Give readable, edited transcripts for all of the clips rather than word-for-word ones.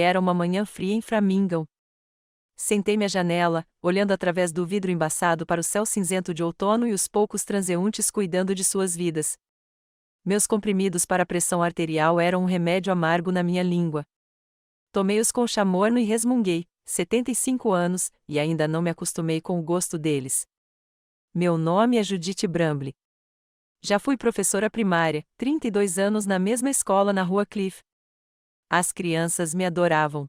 Era uma manhã fria em Framingham. Sentei-me à janela, olhando através do vidro embaçado para o céu cinzento de outono e os poucos transeuntes cuidando de suas vidas. Meus comprimidos para a pressão arterial eram um remédio amargo na minha língua. Tomei-os com chamorno e resmunguei, 75 anos, e ainda não me acostumei com o gosto deles. Meu nome é Judith Bramble. Já fui professora primária, 32 anos na mesma escola na Rua Cliff. As crianças me adoravam.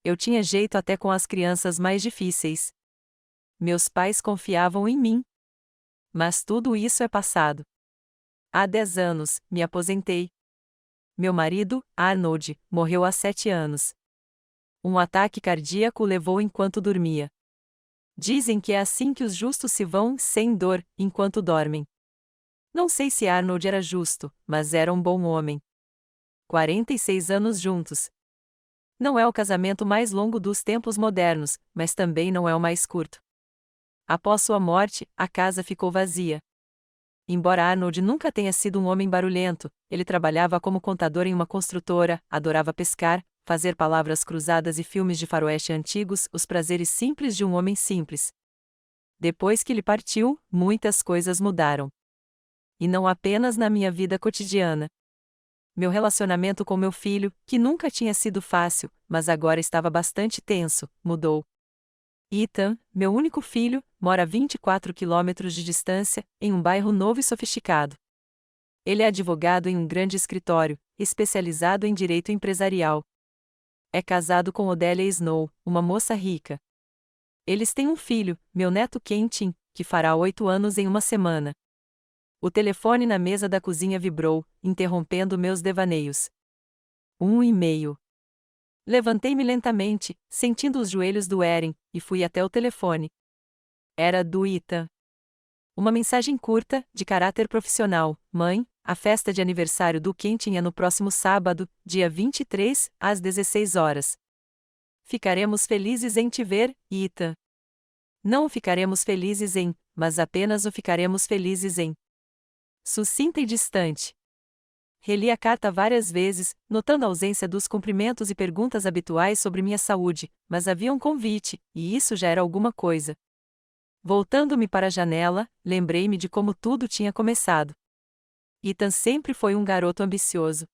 Eu tinha jeito até com as crianças mais difíceis. Meus pais confiavam em mim. Mas tudo isso é passado. Há 10 anos, me aposentei. Meu marido, Arnold, morreu há 7 anos. Um ataque cardíaco o levou enquanto dormia. Dizem que é assim que os justos se vão, sem dor, enquanto dormem. Não sei se Arnold era justo, mas era um bom homem. 46 anos juntos. Não é o casamento mais longo dos tempos modernos, mas também não é o mais curto. Após sua morte, a casa ficou vazia. Embora Arnold nunca tenha sido um homem barulhento, ele trabalhava como contador em uma construtora, adorava pescar, fazer palavras cruzadas e filmes de faroeste antigos, os prazeres simples de um homem simples. Depois que ele partiu, muitas coisas mudaram. E não apenas na minha vida cotidiana. Meu relacionamento com meu filho, que nunca tinha sido fácil, mas agora estava bastante tenso, mudou. Ethan, meu único filho, mora a 24 quilômetros de distância, em um bairro novo e sofisticado. Ele é advogado em um grande escritório, especializado em direito empresarial. É casado com Odelia Snow, uma moça rica. Eles têm um filho, meu neto Quentin, que fará 8 anos em uma semana. O telefone na mesa da cozinha vibrou, interrompendo meus devaneios. 1 e-mail. Levantei-me lentamente, sentindo os joelhos doerem, e fui até o telefone. Era do Ethan. Uma mensagem curta, de caráter profissional. Mãe, a festa de aniversário do Quentin é no próximo sábado, dia 23, às 16 horas. Ficaremos felizes em te ver, Ethan. Não o ficaremos felizes em, mas apenas o ficaremos felizes em. Sucinta e distante. Reli a carta várias vezes, notando a ausência dos cumprimentos e perguntas habituais sobre minha saúde, mas havia um convite, e isso já era alguma coisa. Voltando-me para a janela, lembrei-me de como tudo tinha começado. Ethan sempre foi um garoto ambicioso.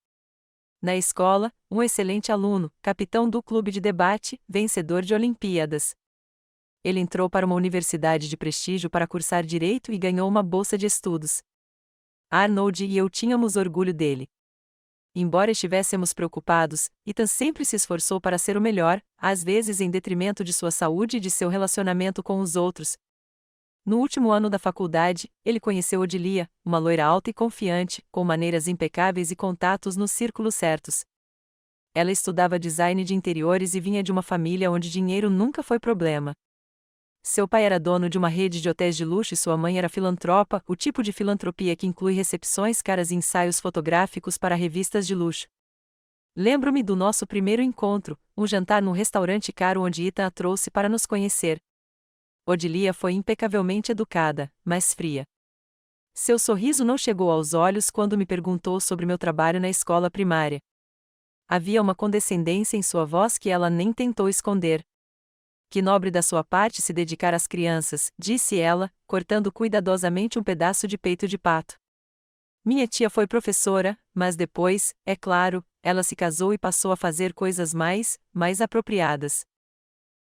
Na escola, um excelente aluno, capitão do clube de debate, vencedor de Olimpíadas. Ele entrou para uma universidade de prestígio para cursar direito e ganhou uma bolsa de estudos. Arnold e eu tínhamos orgulho dele. Embora estivéssemos preocupados, Ethan sempre se esforçou para ser o melhor, às vezes em detrimento de sua saúde e de seu relacionamento com os outros. No último ano da faculdade, ele conheceu Odelia, uma loira alta e confiante, com maneiras impecáveis e contatos nos círculos certos. Ela estudava design de interiores e vinha de uma família onde dinheiro nunca foi problema. Seu pai era dono de uma rede de hotéis de luxo e sua mãe era filantropa, o tipo de filantropia que inclui recepções caras e ensaios fotográficos para revistas de luxo. Lembro-me do nosso primeiro encontro, um jantar num restaurante caro onde Ethan a trouxe para nos conhecer. Odelia foi impecavelmente educada, mas fria. Seu sorriso não chegou aos olhos quando me perguntou sobre meu trabalho na escola primária. Havia uma condescendência em sua voz que ela nem tentou esconder. Que nobre da sua parte se dedicar às crianças, disse ela, cortando cuidadosamente um pedaço de peito de pato. Minha tia foi professora, mas depois, é claro, ela se casou e passou a fazer coisas mais apropriadas.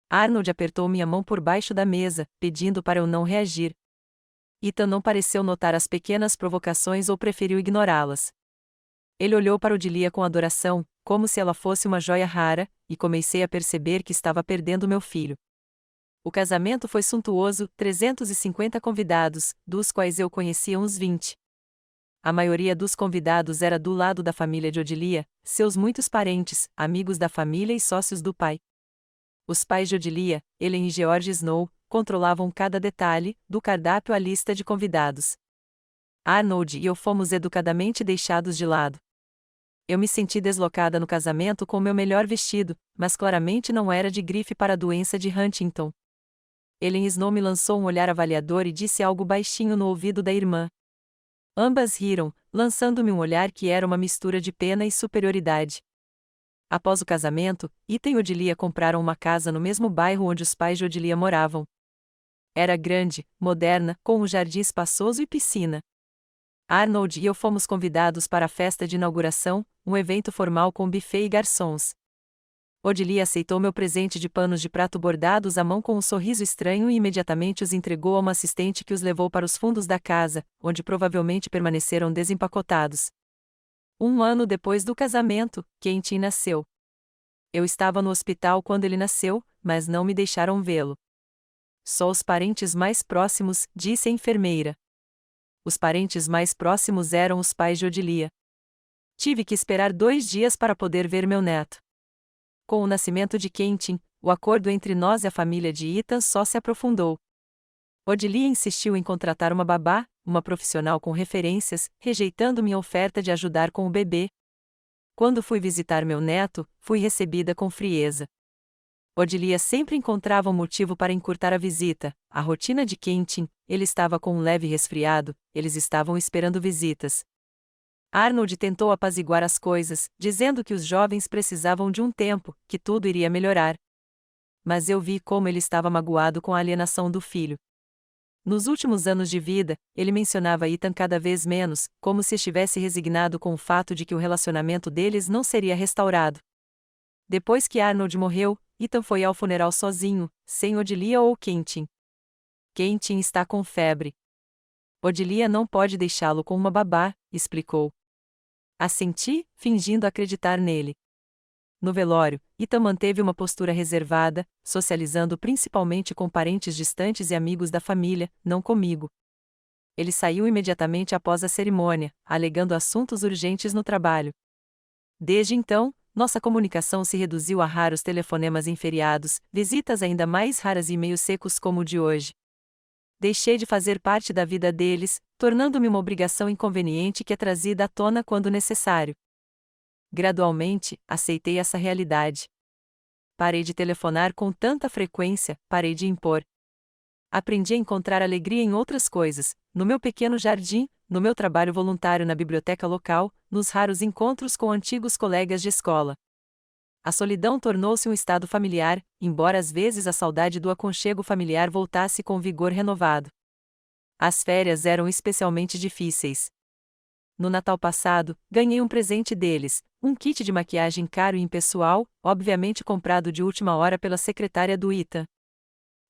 Arnold apertou minha mão por baixo da mesa, pedindo para eu não reagir. Ethan não pareceu notar as pequenas provocações ou preferiu ignorá-las. Ele olhou para Odelia com adoração, como se ela fosse uma joia rara, e comecei a perceber que estava perdendo meu filho. O casamento foi suntuoso, 350 convidados, dos quais eu conhecia uns 20. A maioria dos convidados era do lado da família de Odelia, seus muitos parentes, amigos da família e sócios do pai. Os pais de Odelia, Ellen e George Snow, controlavam cada detalhe, do cardápio à lista de convidados. Arnold e eu fomos educadamente deixados de lado. Eu me senti deslocada no casamento com meu melhor vestido, mas claramente não era de grife para a doença de Huntington. Ellen Snow me lançou um olhar avaliador e disse algo baixinho no ouvido da irmã. Ambas riram, lançando-me um olhar que era uma mistura de pena e superioridade. Após o casamento, Ethan e Odilia compraram uma casa no mesmo bairro onde os pais de Odilia moravam. Era grande, moderna, com um jardim espaçoso e piscina. Arnold e eu fomos convidados para a festa de inauguração, um evento formal com buffet e garçons. Odilia aceitou meu presente de panos de prato bordados à mão com um sorriso estranho e imediatamente os entregou a uma assistente que os levou para os fundos da casa, onde provavelmente permaneceram desempacotados. Um ano depois do casamento, Quentin nasceu. Eu estava no hospital quando ele nasceu, mas não me deixaram vê-lo. Só os parentes mais próximos, disse a enfermeira. Os parentes mais próximos eram os pais de Odilia. Tive que esperar 2 dias para poder ver meu neto. Com o nascimento de Quentin, o acordo entre nós e a família de Ethan só se aprofundou. Odilia insistiu em contratar uma babá, uma profissional com referências, rejeitando minha oferta de ajudar com o bebê. Quando fui visitar meu neto, fui recebida com frieza. Odilia sempre encontrava um motivo para encurtar a visita, a rotina de Quentin, ele estava com um leve resfriado, eles estavam esperando visitas. Arnold tentou apaziguar as coisas, dizendo que os jovens precisavam de um tempo, que tudo iria melhorar. Mas eu vi como ele estava magoado com a alienação do filho. Nos últimos anos de vida, ele mencionava Ethan cada vez menos, como se estivesse resignado com o fato de que o relacionamento deles não seria restaurado. Depois que Arnold morreu, Ethan foi ao funeral sozinho, sem Odilia ou Quentin. Quentin está com febre. Odilia não pode deixá-lo com uma babá, explicou. Assenti, fingindo acreditar nele. No velório, Ethan manteve uma postura reservada, socializando principalmente com parentes distantes e amigos da família, não comigo. Ele saiu imediatamente após a cerimônia, alegando assuntos urgentes no trabalho. Desde então, nossa comunicação se reduziu a raros telefonemas em feriados, visitas ainda mais raras e e-mails secos como o de hoje. Deixei de fazer parte da vida deles, tornando-me uma obrigação inconveniente que é trazida à tona quando necessário. Gradualmente, aceitei essa realidade. Parei de telefonar com tanta frequência, parei de impor. Aprendi a encontrar alegria em outras coisas, no meu pequeno jardim, no meu trabalho voluntário na biblioteca local, nos raros encontros com antigos colegas de escola. A solidão tornou-se um estado familiar, embora às vezes a saudade do aconchego familiar voltasse com vigor renovado. As férias eram especialmente difíceis. No Natal passado, ganhei um presente deles, um kit de maquiagem caro e impessoal, obviamente comprado de última hora pela secretária do Ethan.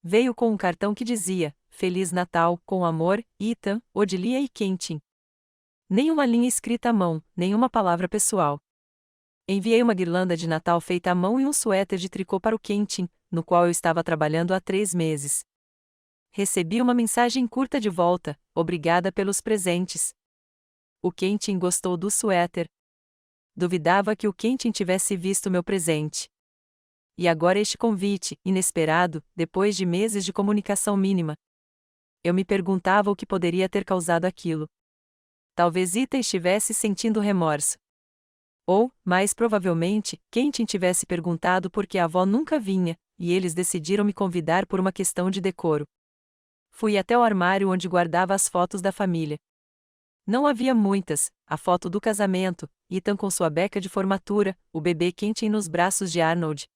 Veio com um cartão que dizia: Feliz Natal, com amor, Ethan, Odilia e Quentin. Nenhuma linha escrita à mão, nenhuma palavra pessoal. Enviei uma guirlanda de Natal feita à mão e um suéter de tricô para o Quentin, no qual eu estava trabalhando há 3 meses. Recebi uma mensagem curta de volta: obrigada pelos presentes. O Quentin gostou do suéter. Duvidava que o Quentin tivesse visto meu presente. E agora este convite, inesperado, depois de meses de comunicação mínima. Eu me perguntava o que poderia ter causado aquilo. Talvez Ethan estivesse sentindo remorso. Ou, mais provavelmente, Quentin tivesse perguntado por que a avó nunca vinha, e eles decidiram me convidar por uma questão de decoro. Fui até o armário onde guardava as fotos da família. Não havia muitas: a foto do casamento, Ethan com sua beca de formatura, o bebê Quentin nos braços de Arnold.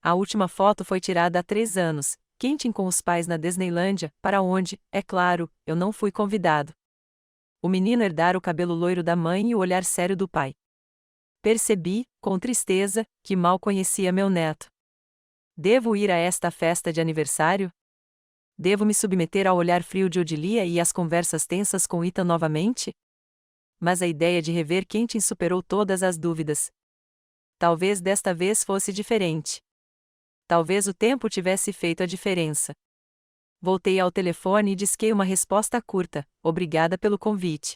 A última foto foi tirada há 3 anos, Quentin com os pais na Disneylândia, para onde, é claro, eu não fui convidado. O menino herdara o cabelo loiro da mãe e o olhar sério do pai. Percebi, com tristeza, que mal conhecia meu neto. Devo ir a esta festa de aniversário? Devo me submeter ao olhar frio de Odilia e às conversas tensas com Ethan novamente? Mas a ideia de rever Quentin superou todas as dúvidas. Talvez desta vez fosse diferente. Talvez o tempo tivesse feito a diferença. Voltei ao telefone e disquei uma resposta curta: obrigada pelo convite.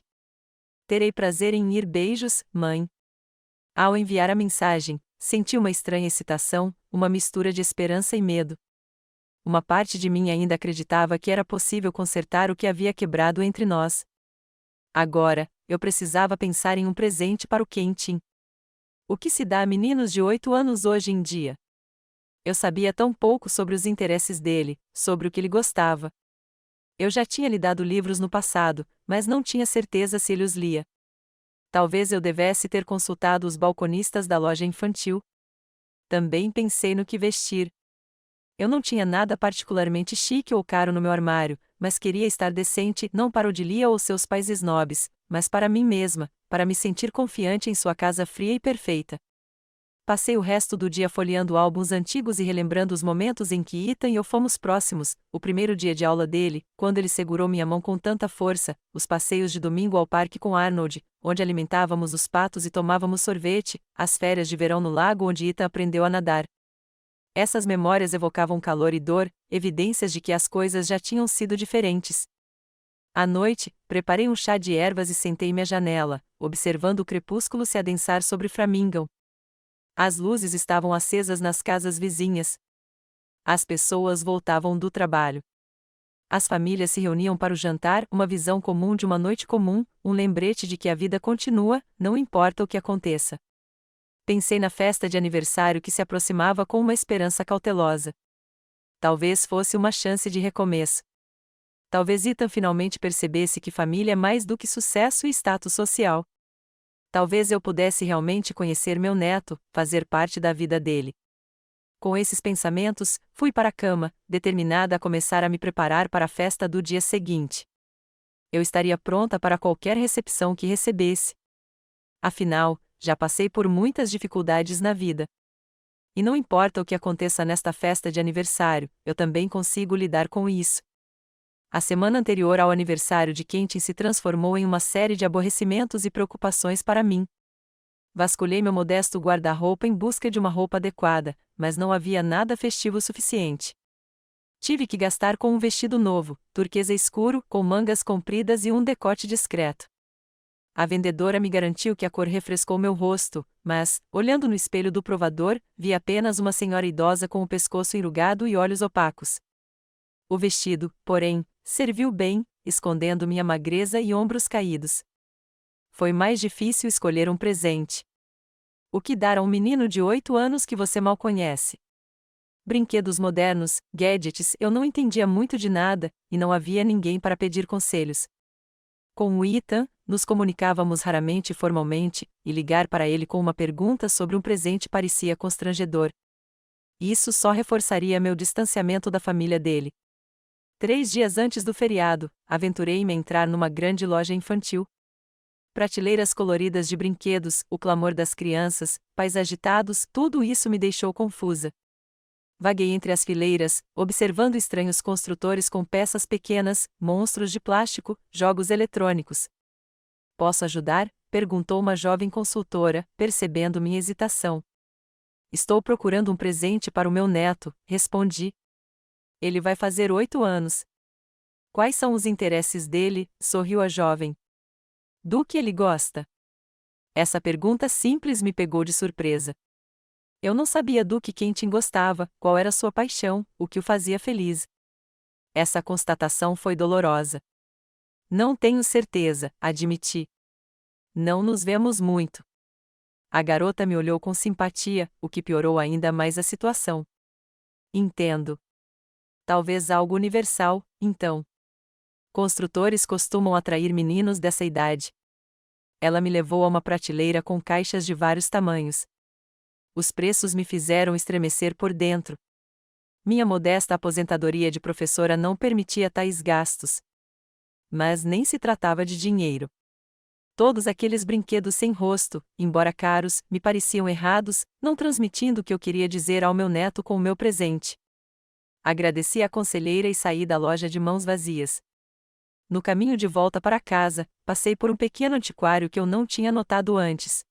Terei prazer em ir. Beijos, mãe. Ao enviar a mensagem, senti uma estranha excitação, uma mistura de esperança e medo. Uma parte de mim ainda acreditava que era possível consertar o que havia quebrado entre nós. Agora, eu precisava pensar em um presente para o Quentin. O que se dá a meninos de 8 anos hoje em dia? Eu sabia tão pouco sobre os interesses dele, sobre o que ele gostava. Eu já tinha lhe dado livros no passado, mas não tinha certeza se ele os lia. Talvez eu devesse ter consultado os balconistas da loja infantil. Também pensei no que vestir. Eu não tinha nada particularmente chique ou caro no meu armário, mas queria estar decente não para Odilia ou seus pais snobs, mas para mim mesma, para me sentir confiante em sua casa fria e perfeita. Passei o resto do dia folheando álbuns antigos e relembrando os momentos em que Ethan e eu fomos próximos, o primeiro dia de aula dele, quando ele segurou minha mão com tanta força, os passeios de domingo ao parque com Arnold, onde alimentávamos os patos e tomávamos sorvete, as férias de verão no lago onde Ethan aprendeu a nadar. Essas memórias evocavam calor e dor, evidências de que as coisas já tinham sido diferentes. À noite, preparei um chá de ervas e sentei-me à janela, observando o crepúsculo se adensar sobre Framingham. As luzes estavam acesas nas casas vizinhas. As pessoas voltavam do trabalho. As famílias se reuniam para o jantar, uma visão comum de uma noite comum, um lembrete de que a vida continua, não importa o que aconteça. Pensei na festa de aniversário que se aproximava com uma esperança cautelosa. Talvez fosse uma chance de recomeço. Talvez Ethan finalmente percebesse que família é mais do que sucesso e status social. Talvez eu pudesse realmente conhecer meu neto, fazer parte da vida dele. Com esses pensamentos, fui para a cama, determinada a começar a me preparar para a festa do dia seguinte. Eu estaria pronta para qualquer recepção que recebesse. Afinal, já passei por muitas dificuldades na vida. E não importa o que aconteça nesta festa de aniversário, eu também consigo lidar com isso. A semana anterior ao aniversário de Quentin se transformou em uma série de aborrecimentos e preocupações para mim. Vasculhei meu modesto guarda-roupa em busca de uma roupa adequada, mas não havia nada festivo o suficiente. Tive que gastar com um vestido novo, turquesa escuro, com mangas compridas e um decote discreto. A vendedora me garantiu que a cor refrescou meu rosto, mas, olhando no espelho do provador, vi apenas uma senhora idosa com o pescoço enrugado e olhos opacos. O vestido, porém, serviu bem, escondendo minha magreza e ombros caídos. Foi mais difícil escolher um presente. O que dar a um menino de 8 anos que você mal conhece? Brinquedos modernos, gadgets, eu não entendia muito de nada, e não havia ninguém para pedir conselhos. Com o Ethan, nos comunicávamos raramente formalmente, e ligar para ele com uma pergunta sobre um presente parecia constrangedor. Isso só reforçaria meu distanciamento da família dele. 3 dias antes do feriado, aventurei-me a entrar numa grande loja infantil. Prateleiras coloridas de brinquedos, o clamor das crianças, pais agitados, tudo isso me deixou confusa. Vaguei entre as fileiras, observando estranhos construtores com peças pequenas, monstros de plástico, jogos eletrônicos. Posso ajudar? Perguntou uma jovem consultora, percebendo minha hesitação. Estou procurando um presente para o meu neto, respondi. Ele vai fazer 8 anos. Quais são os interesses dele? Sorriu a jovem. Do que ele gosta? Essa pergunta simples me pegou de surpresa. Eu não sabia do que Quentin gostava, qual era sua paixão, o que o fazia feliz. Essa constatação foi dolorosa. Não tenho certeza, admiti. Não nos vemos muito. A garota me olhou com simpatia, o que piorou ainda mais a situação. Entendo. Talvez algo universal, então. Construtores costumam atrair meninos dessa idade. Ela me levou a uma prateleira com caixas de vários tamanhos. Os preços me fizeram estremecer por dentro. Minha modesta aposentadoria de professora não permitia tais gastos. Mas nem se tratava de dinheiro. Todos aqueles brinquedos sem rosto, embora caros, me pareciam errados, não transmitindo o que eu queria dizer ao meu neto com o meu presente. Agradeci à conselheira e saí da loja de mãos vazias. No caminho de volta para casa, passei por um pequeno antiquário que eu não tinha notado antes.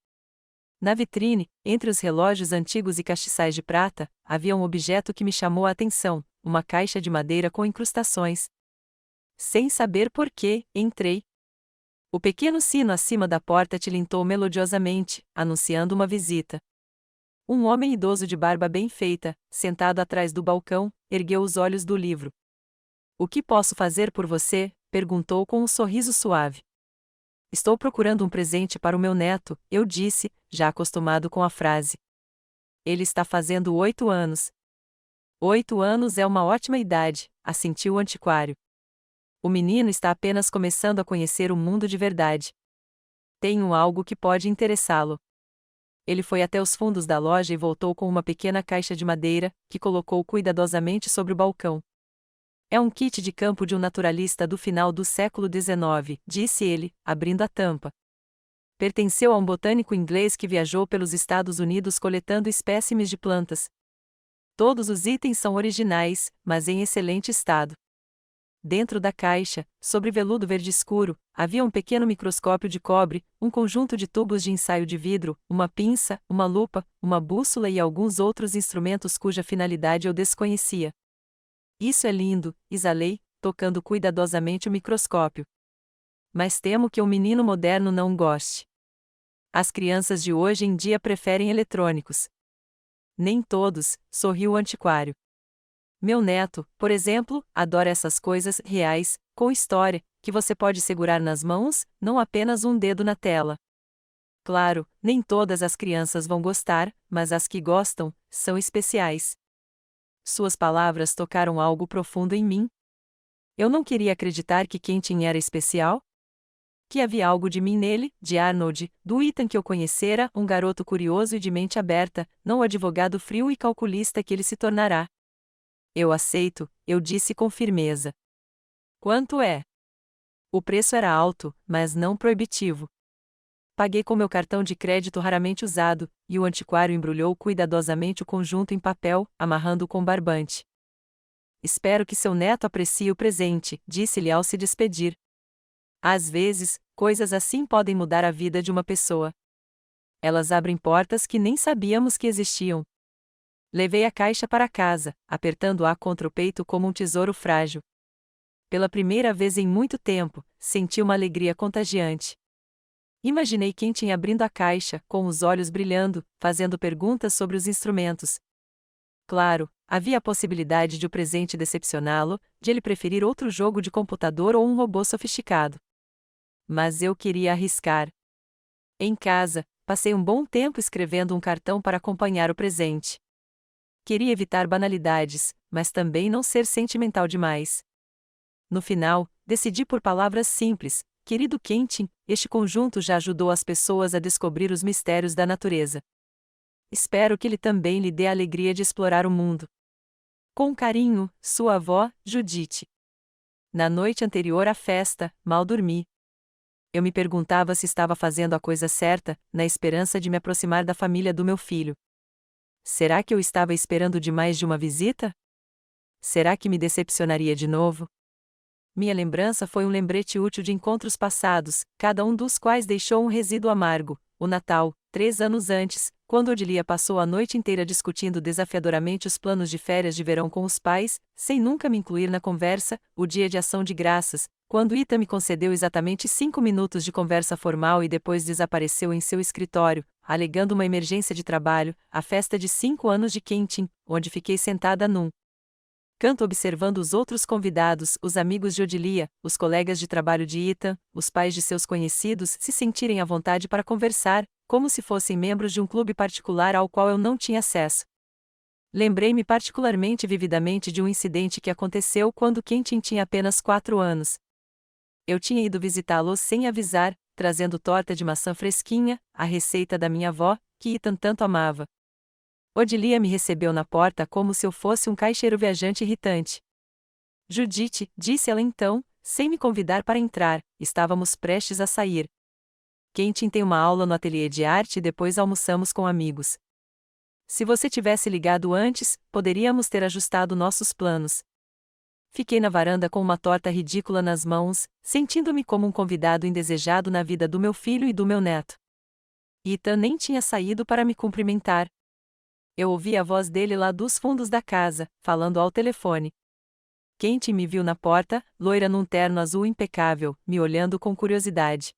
Na vitrine, entre os relógios antigos e castiçais de prata, havia um objeto que me chamou a atenção, uma caixa de madeira com incrustações. Sem saber por quê, entrei. O pequeno sino acima da porta tilintou melodiosamente, anunciando uma visita. Um homem idoso de barba bem feita, sentado atrás do balcão, ergueu os olhos do livro. O que posso fazer por você? Perguntou com um sorriso suave. Estou procurando um presente para o meu neto, eu disse, já acostumado com a frase. Ele está fazendo 8 anos. 8 anos é uma ótima idade, assentiu o antiquário. O menino está apenas começando a conhecer o mundo de verdade. Tenho algo que pode interessá-lo. Ele foi até os fundos da loja e voltou com uma pequena caixa de madeira, que colocou cuidadosamente sobre o balcão. É um kit de campo de um naturalista do final do século XIX, disse ele, abrindo a tampa. Pertenceu a um botânico inglês que viajou pelos Estados Unidos coletando espécimes de plantas. Todos os itens são originais, mas em excelente estado. Dentro da caixa, sobre veludo verde escuro, havia um pequeno microscópio de cobre, um conjunto de tubos de ensaio de vidro, uma pinça, uma lupa, uma bússola e alguns outros instrumentos cuja finalidade eu desconhecia. Isso é lindo, exalei, tocando cuidadosamente o microscópio. Mas temo que um menino moderno não goste. As crianças de hoje em dia preferem eletrônicos. Nem todos, sorriu o antiquário. Meu neto, por exemplo, adora essas coisas reais, com história, que você pode segurar nas mãos, não apenas um dedo na tela. Claro, nem todas as crianças vão gostar, mas as que gostam, são especiais. Suas palavras tocaram algo profundo em mim. Eu não queria acreditar que Quentin era especial. Que havia algo de mim nele, de Arnold, do Ethan que eu conhecera, um garoto curioso e de mente aberta, não o advogado frio e calculista que ele se tornará. Eu aceito, eu disse com firmeza. Quanto é? O preço era alto, mas não proibitivo. Paguei com meu cartão de crédito raramente usado, e o antiquário embrulhou cuidadosamente o conjunto em papel, amarrando-o com barbante. Espero que seu neto aprecie o presente, disse-lhe ao se despedir. Às vezes, coisas assim podem mudar a vida de uma pessoa. Elas abrem portas que nem sabíamos que existiam. Levei a caixa para casa, apertando-a contra o peito como um tesouro frágil. Pela primeira vez em muito tempo, senti uma alegria contagiante. Imaginei Quentin abrindo a caixa, com os olhos brilhando, fazendo perguntas sobre os instrumentos. Claro, havia a possibilidade de o presente decepcioná-lo, de ele preferir outro jogo de computador ou um robô sofisticado. Mas eu queria arriscar. Em casa, passei um bom tempo escrevendo um cartão para acompanhar o presente. Queria evitar banalidades, mas também não ser sentimental demais. No final, decidi por palavras simples: querido Quentin, este conjunto já ajudou as pessoas a descobrir os mistérios da natureza. Espero que ele também lhe dê a alegria de explorar o mundo. Com carinho, sua avó, Judite. Na noite anterior à festa, mal dormi. Eu me perguntava se estava fazendo a coisa certa, na esperança de me aproximar da família do meu filho. Será que eu estava esperando demais de uma visita? Será que me decepcionaria de novo? Minha lembrança foi um lembrete útil de encontros passados, cada um dos quais deixou um resíduo amargo. O Natal, 3 anos antes, quando Odilia passou a noite inteira discutindo desafiadoramente os planos de férias de verão com os pais, sem nunca me incluir na conversa. O dia de ação de graças, quando Ita me concedeu exatamente 5 minutos de conversa formal e depois desapareceu em seu escritório, alegando uma emergência de trabalho. A festa de 5 anos de Quentin, onde fiquei sentada num canto observando os outros convidados, os amigos de Odilia, os colegas de trabalho de Ethan, os pais de seus conhecidos se sentirem à vontade para conversar, como se fossem membros de um clube particular ao qual eu não tinha acesso. Lembrei-me particularmente vividamente de um incidente que aconteceu quando Quentin tinha apenas 4 anos. Eu tinha ido visitá-lo sem avisar, trazendo torta de maçã fresquinha, a receita da minha avó, que Ethan tanto amava. Odilia me recebeu na porta como se eu fosse um caixeiro viajante irritante. Judite, disse ela então, sem me convidar para entrar, estávamos prestes a sair. Quentin tem uma aula no ateliê de arte e depois almoçamos com amigos. Se você tivesse ligado antes, poderíamos ter ajustado nossos planos. Fiquei na varanda com uma torta ridícula nas mãos, sentindo-me como um convidado indesejado na vida do meu filho e do meu neto. Ethan nem tinha saído para me cumprimentar. Eu ouvi a voz dele lá dos fundos da casa, falando ao telefone. Quentin me viu na porta, loira num terno azul impecável, me olhando com curiosidade.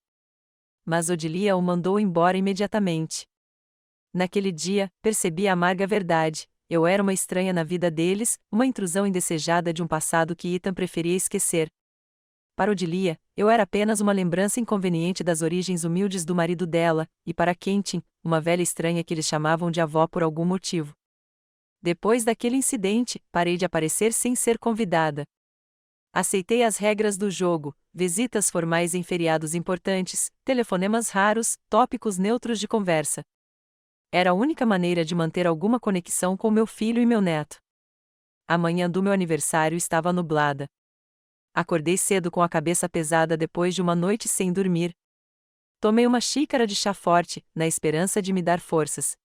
Mas Odilia o mandou embora imediatamente. Naquele dia, percebi a amarga verdade: eu era uma estranha na vida deles, uma intrusão indesejada de um passado que Ethan preferia esquecer. Para Odilia, eu era apenas uma lembrança inconveniente das origens humildes do marido dela, e para Quentin, uma velha estranha que eles chamavam de avó por algum motivo. Depois daquele incidente, parei de aparecer sem ser convidada. Aceitei as regras do jogo: visitas formais em feriados importantes, telefonemas raros, tópicos neutros de conversa. Era a única maneira de manter alguma conexão com meu filho e meu neto. A manhã do meu aniversário estava nublada. Acordei cedo com a cabeça pesada depois de uma noite sem dormir. Tomei uma xícara de chá forte, na esperança de me dar forças.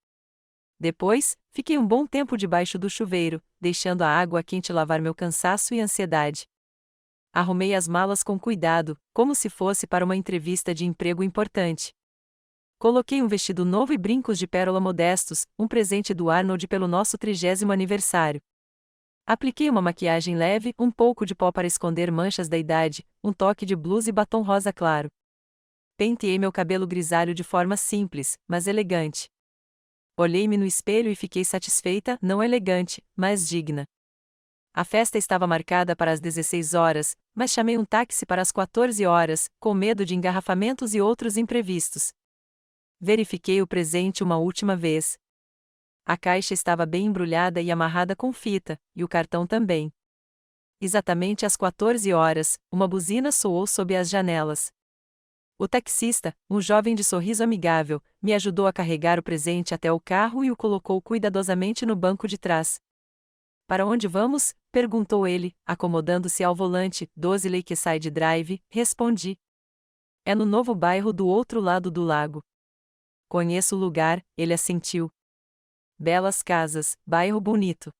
Depois, fiquei um bom tempo debaixo do chuveiro, deixando a água quente lavar meu cansaço e ansiedade. Arrumei as malas com cuidado, como se fosse para uma entrevista de emprego importante. Coloquei um vestido novo e brincos de pérola modestos, um presente do Arnold pelo nosso 30º aniversário. Apliquei uma maquiagem leve, um pouco de pó para esconder manchas da idade, um toque de blush e batom rosa claro. Penteei meu cabelo grisalho de forma simples, mas elegante. Olhei-me no espelho e fiquei satisfeita, não elegante, mas digna. A festa estava marcada para as 16 horas, mas chamei um táxi para as 14 horas, com medo de engarrafamentos e outros imprevistos. Verifiquei o presente uma última vez. A caixa estava bem embrulhada e amarrada com fita, e o cartão também. Exatamente às 14 horas, uma buzina soou sob as janelas. O taxista, um jovem de sorriso amigável, me ajudou a carregar o presente até o carro e o colocou cuidadosamente no banco de trás. Para onde vamos? Perguntou ele, acomodando-se ao volante. 12 Lakeside Drive, respondi. É no novo bairro do outro lado do lago. Conheço o lugar, ele assentiu. Belas casas, bairro bonito.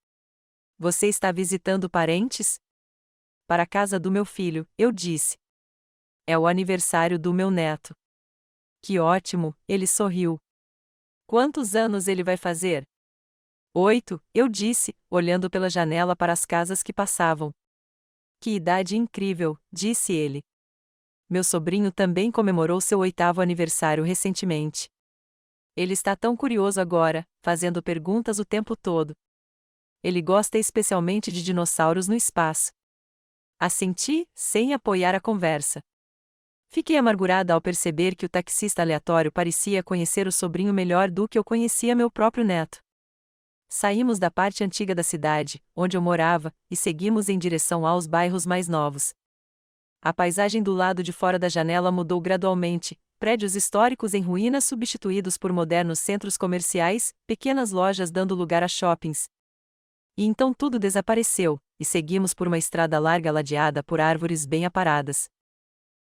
Você está visitando parentes? Para a casa do meu filho, eu disse. É o aniversário do meu neto. Que ótimo, ele sorriu. Quantos anos ele vai fazer? 8, eu disse, olhando pela janela para as casas que passavam. Que idade incrível, disse ele. Meu sobrinho também comemorou seu 8º aniversário recentemente. Ele está tão curioso agora, fazendo perguntas o tempo todo. Ele gosta especialmente de dinossauros no espaço. Assenti, sem apoiar a conversa. Fiquei amargurada ao perceber que o taxista aleatório parecia conhecer o sobrinho melhor do que eu conhecia meu próprio neto. Saímos da parte antiga da cidade, onde eu morava, e seguimos em direção aos bairros mais novos. A paisagem do lado de fora da janela mudou gradualmente, prédios históricos em ruínas substituídos por modernos centros comerciais, pequenas lojas dando lugar a shoppings. E então tudo desapareceu, e seguimos por uma estrada larga ladeada por árvores bem aparadas.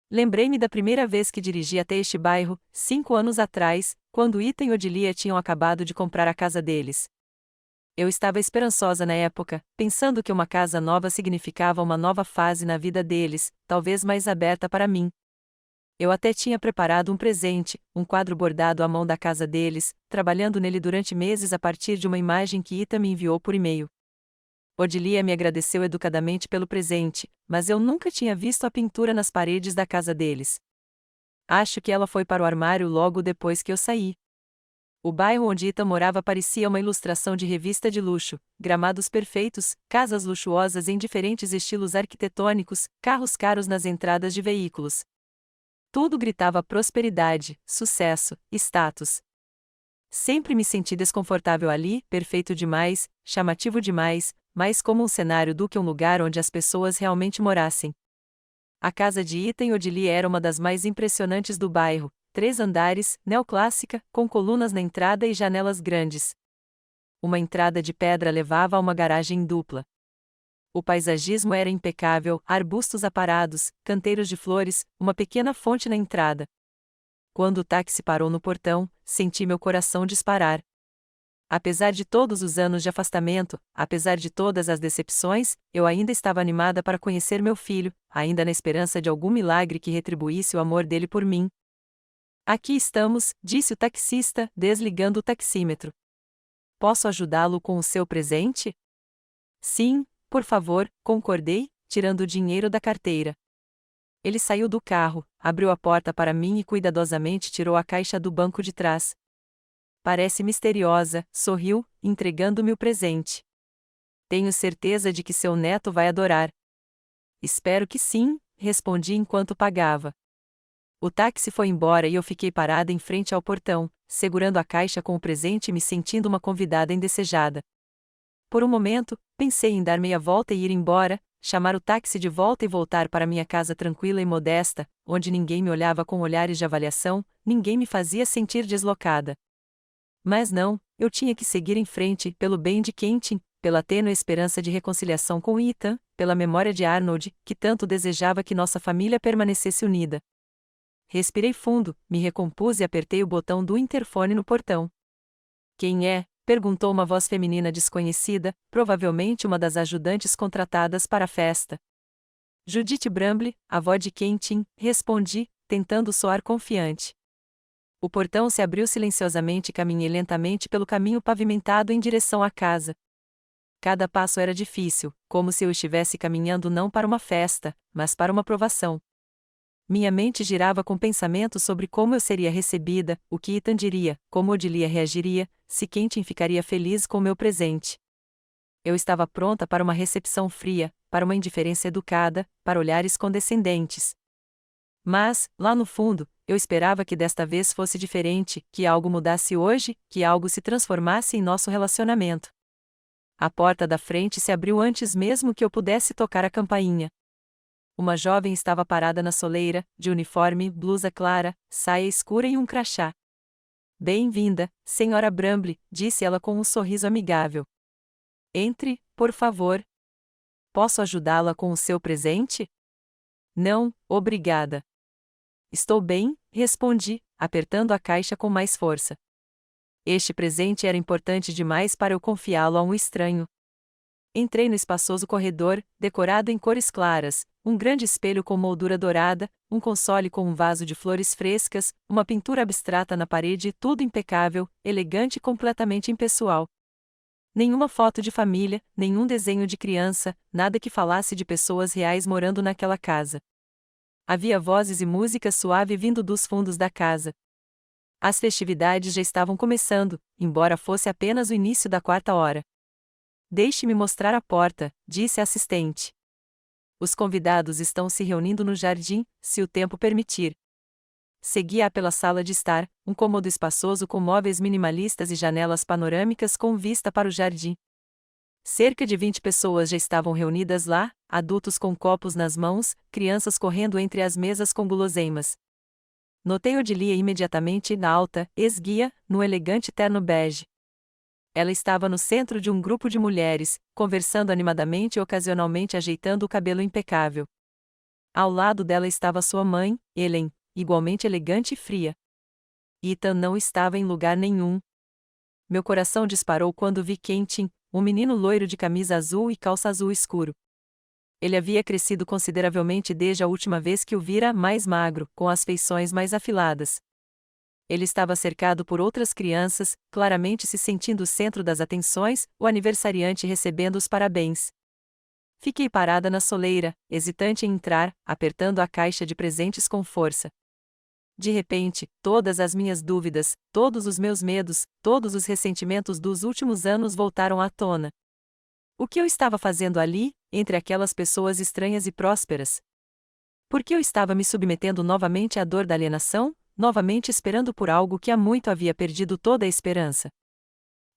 Lembrei-me da primeira vez que dirigi até este bairro, 5 anos atrás, quando Ethan e Odilia tinham acabado de comprar a casa deles. Eu estava esperançosa na época, pensando que uma casa nova significava uma nova fase na vida deles, talvez mais aberta para mim. Eu até tinha preparado um presente, um quadro bordado à mão da casa deles, trabalhando nele durante meses a partir de uma imagem que Ethan me enviou por e-mail. Odilia me agradeceu educadamente pelo presente, mas eu nunca tinha visto a pintura nas paredes da casa deles. Acho que ela foi para o armário logo depois que eu saí. O bairro onde Ethan morava parecia uma ilustração de revista de luxo: gramados perfeitos, casas luxuosas em diferentes estilos arquitetônicos, carros caros nas entradas de veículos. Tudo gritava prosperidade, sucesso, status. Sempre me senti desconfortável ali, perfeito demais, chamativo demais, mais como um cenário do que um lugar onde as pessoas realmente morassem. A casa de Ethan e Odilia era uma das mais impressionantes do bairro, 3 andares, neoclássica, com colunas na entrada e janelas grandes. Uma entrada de pedra levava a uma garagem dupla. O paisagismo era impecável, arbustos aparados, canteiros de flores, uma pequena fonte na entrada. Quando o táxi parou no portão, senti meu coração disparar. Apesar de todos os anos de afastamento, apesar de todas as decepções, eu ainda estava animada para conhecer meu filho, ainda na esperança de algum milagre que retribuísse o amor dele por mim. Aqui estamos, disse o taxista, desligando o taxímetro. Posso ajudá-lo com o seu presente? Sim, por favor, concordei, tirando o dinheiro da carteira. Ele saiu do carro, abriu a porta para mim e cuidadosamente tirou a caixa do banco de trás. Parece misteriosa, sorriu, entregando-me o presente. Tenho certeza de que seu neto vai adorar. Espero que sim, respondi enquanto pagava. O táxi foi embora e eu fiquei parada em frente ao portão, segurando a caixa com o presente e me sentindo uma convidada indesejada. Por um momento, pensei em dar meia volta e ir embora, chamar o táxi de volta e voltar para minha casa tranquila e modesta, onde ninguém me olhava com olhares de avaliação, ninguém me fazia sentir deslocada. Mas não, eu tinha que seguir em frente, pelo bem de Quentin, pela tênue esperança de reconciliação com Ethan, pela memória de Arnold, que tanto desejava que nossa família permanecesse unida. Respirei fundo, me recompus e apertei o botão do interfone no portão. Quem é? Perguntou uma voz feminina desconhecida, provavelmente uma das ajudantes contratadas para a festa. Judith Bramble, avó de Quentin, respondi, tentando soar confiante. O portão se abriu silenciosamente e caminhei lentamente pelo caminho pavimentado em direção à casa. Cada passo era difícil, como se eu estivesse caminhando não para uma festa, mas para uma provação. Minha mente girava com pensamentos sobre como eu seria recebida, o que Ethan diria, como Odilia reagiria, se Quentin ficaria feliz com o meu presente. Eu estava pronta para uma recepção fria, para uma indiferença educada, para olhares condescendentes. Mas, lá no fundo, eu esperava que desta vez fosse diferente, que algo mudasse hoje, que algo se transformasse em nosso relacionamento. A porta da frente se abriu antes mesmo que eu pudesse tocar a campainha. Uma jovem estava parada na soleira, de uniforme, blusa clara, saia escura e um crachá. Bem-vinda, senhora Bramble, disse ela com um sorriso amigável. Entre, por favor. Posso ajudá-la com o seu presente? Não, obrigada. Estou bem, respondi, apertando a caixa com mais força. Este presente era importante demais para eu confiá-lo a um estranho. Entrei no espaçoso corredor, decorado em cores claras, um grande espelho com moldura dourada, um console com um vaso de flores frescas, uma pintura abstrata na parede e tudo impecável, elegante e completamente impessoal. Nenhuma foto de família, nenhum desenho de criança, nada que falasse de pessoas reais morando naquela casa. Havia vozes e música suave vindo dos fundos da casa. As festividades já estavam começando, embora fosse apenas o início da 4ª. Deixe-me mostrar a porta, disse a assistente. Os convidados estão se reunindo no jardim, se o tempo permitir. Segui-a pela sala de estar, um cômodo espaçoso com móveis minimalistas e janelas panorâmicas com vista para o jardim. Cerca de 20 pessoas já estavam reunidas lá, adultos com copos nas mãos, crianças correndo entre as mesas com guloseimas. Notei Odilia imediatamente na alta, esguia, num elegante terno bege. Ela estava no centro de um grupo de mulheres, conversando animadamente e ocasionalmente ajeitando o cabelo impecável. Ao lado dela estava sua mãe, Ellen, igualmente elegante e fria. Ethan não estava em lugar nenhum. Meu coração disparou quando vi Quentin, um menino loiro de camisa azul e calça azul escuro. Ele havia crescido consideravelmente desde a última vez que o vira, mais magro, com as feições mais afiladas. Ele estava cercado por outras crianças, claramente se sentindo o centro das atenções, o aniversariante recebendo os parabéns. Fiquei parada na soleira, hesitante em entrar, apertando a caixa de presentes com força. De repente, todas as minhas dúvidas, todos os meus medos, todos os ressentimentos dos últimos anos voltaram à tona. O que eu estava fazendo ali, entre aquelas pessoas estranhas e prósperas? Por que eu estava me submetendo novamente à dor da alienação? Novamente esperando por algo que há muito havia perdido toda a esperança.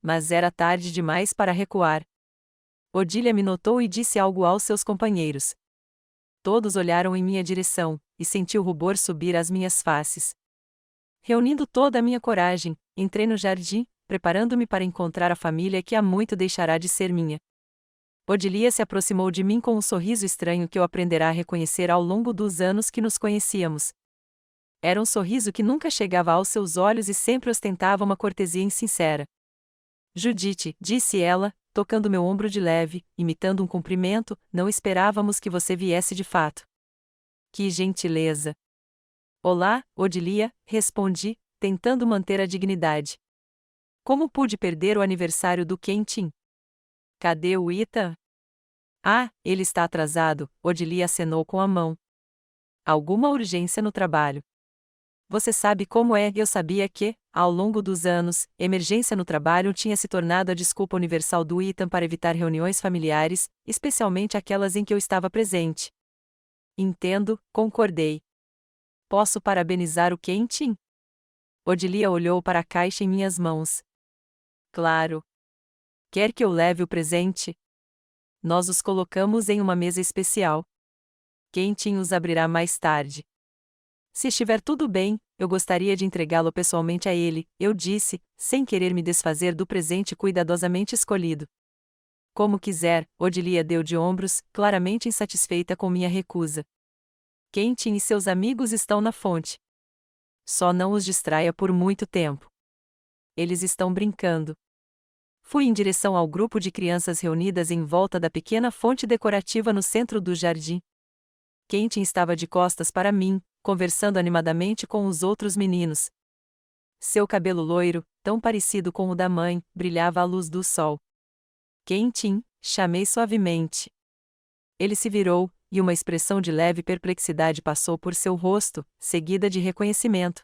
Mas era tarde demais para recuar. Odilia me notou e disse algo aos seus companheiros. Todos olharam em minha direção, e senti o rubor subir às minhas faces. Reunindo toda a minha coragem, entrei no jardim, preparando-me para encontrar a família que há muito deixará de ser minha. Odilia se aproximou de mim com um sorriso estranho que eu aprenderá a reconhecer ao longo dos anos que nos conhecíamos. Era um sorriso que nunca chegava aos seus olhos e sempre ostentava uma cortesia insincera. Judith, disse ela, tocando meu ombro de leve, imitando um cumprimento, não esperávamos que você viesse de fato. Que gentileza! Olá, Odilia, respondi, tentando manter a dignidade. Como pude perder o aniversário do Quentin? Cadê o Ethan? Ah, ele está atrasado, Odilia acenou com a mão. Alguma urgência no trabalho. Você sabe como é, eu sabia que, ao longo dos anos, emergência no trabalho tinha se tornado a desculpa universal do Ethan para evitar reuniões familiares, especialmente aquelas em que eu estava presente. Entendo, concordei. Posso parabenizar o Quentin? Odilia olhou para a caixa em minhas mãos. Claro. Quer que eu leve o presente? Nós os colocamos em uma mesa especial. Quentin os abrirá mais tarde. Se estiver tudo bem, eu gostaria de entregá-lo pessoalmente a ele, eu disse, sem querer me desfazer do presente cuidadosamente escolhido. Como quiser, Odilia deu de ombros, claramente insatisfeita com minha recusa. Quentin e seus amigos estão na fonte. Só não os distraia por muito tempo. Eles estão brincando. Fui em direção ao grupo de crianças reunidas em volta da pequena fonte decorativa no centro do jardim. Quentin estava de costas para mim, conversando animadamente com os outros meninos. Seu cabelo loiro, tão parecido com o da mãe, brilhava à luz do sol. Quentin, chamei suavemente. Ele se virou, e uma expressão de leve perplexidade passou por seu rosto, seguida de reconhecimento.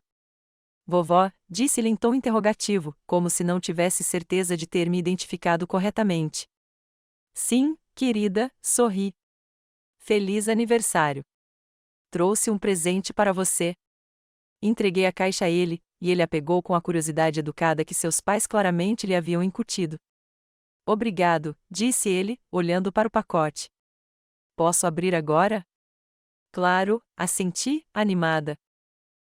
Vovó, disse-lhe em tom interrogativo, como se não tivesse certeza de ter me identificado corretamente. Sim, querida, sorri. Feliz aniversário. Trouxe um presente para você. Entreguei a caixa a ele, e ele a pegou com a curiosidade educada que seus pais claramente lhe haviam incutido. Obrigado, disse ele, olhando para o pacote. Posso abrir agora? Claro, assenti, animada.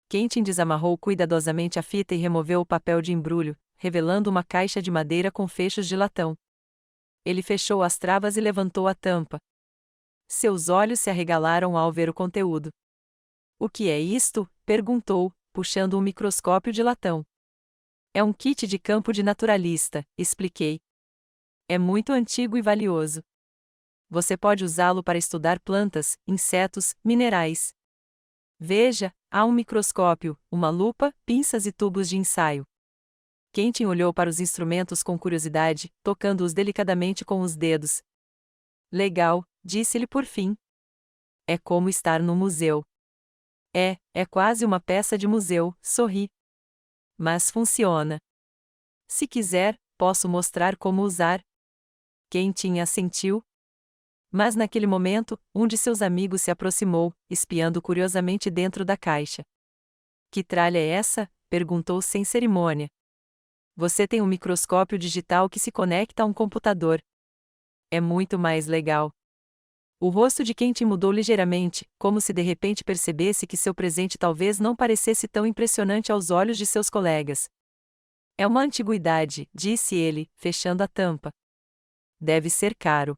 Quentin desamarrou cuidadosamente a fita e removeu o papel de embrulho, revelando uma caixa de madeira com fechos de latão. Ele fechou as travas e levantou a tampa. Seus olhos se arregalaram ao ver o conteúdo. O que é isto? Perguntou, puxando um microscópio de latão. É um kit de campo de naturalista, expliquei. É muito antigo e valioso. Você pode usá-lo para estudar plantas, insetos, minerais. Veja, há um microscópio, uma lupa, pinças e tubos de ensaio. Quentin olhou para os instrumentos com curiosidade, tocando-os delicadamente com os dedos. Legal, disse-lhe por fim. É como estar no museu. É quase uma peça de museu, sorri. Mas funciona. Se quiser, posso mostrar como usar. Quentin assentiu. Mas naquele momento, um de seus amigos se aproximou, espiando curiosamente dentro da caixa. Que tralha é essa? Perguntou sem cerimônia. Você tem um microscópio digital que se conecta a um computador. É muito mais legal. O rosto de Quentin mudou ligeiramente, como se de repente percebesse que seu presente talvez não parecesse tão impressionante aos olhos de seus colegas. É uma antiguidade, disse ele, fechando a tampa. Deve ser caro.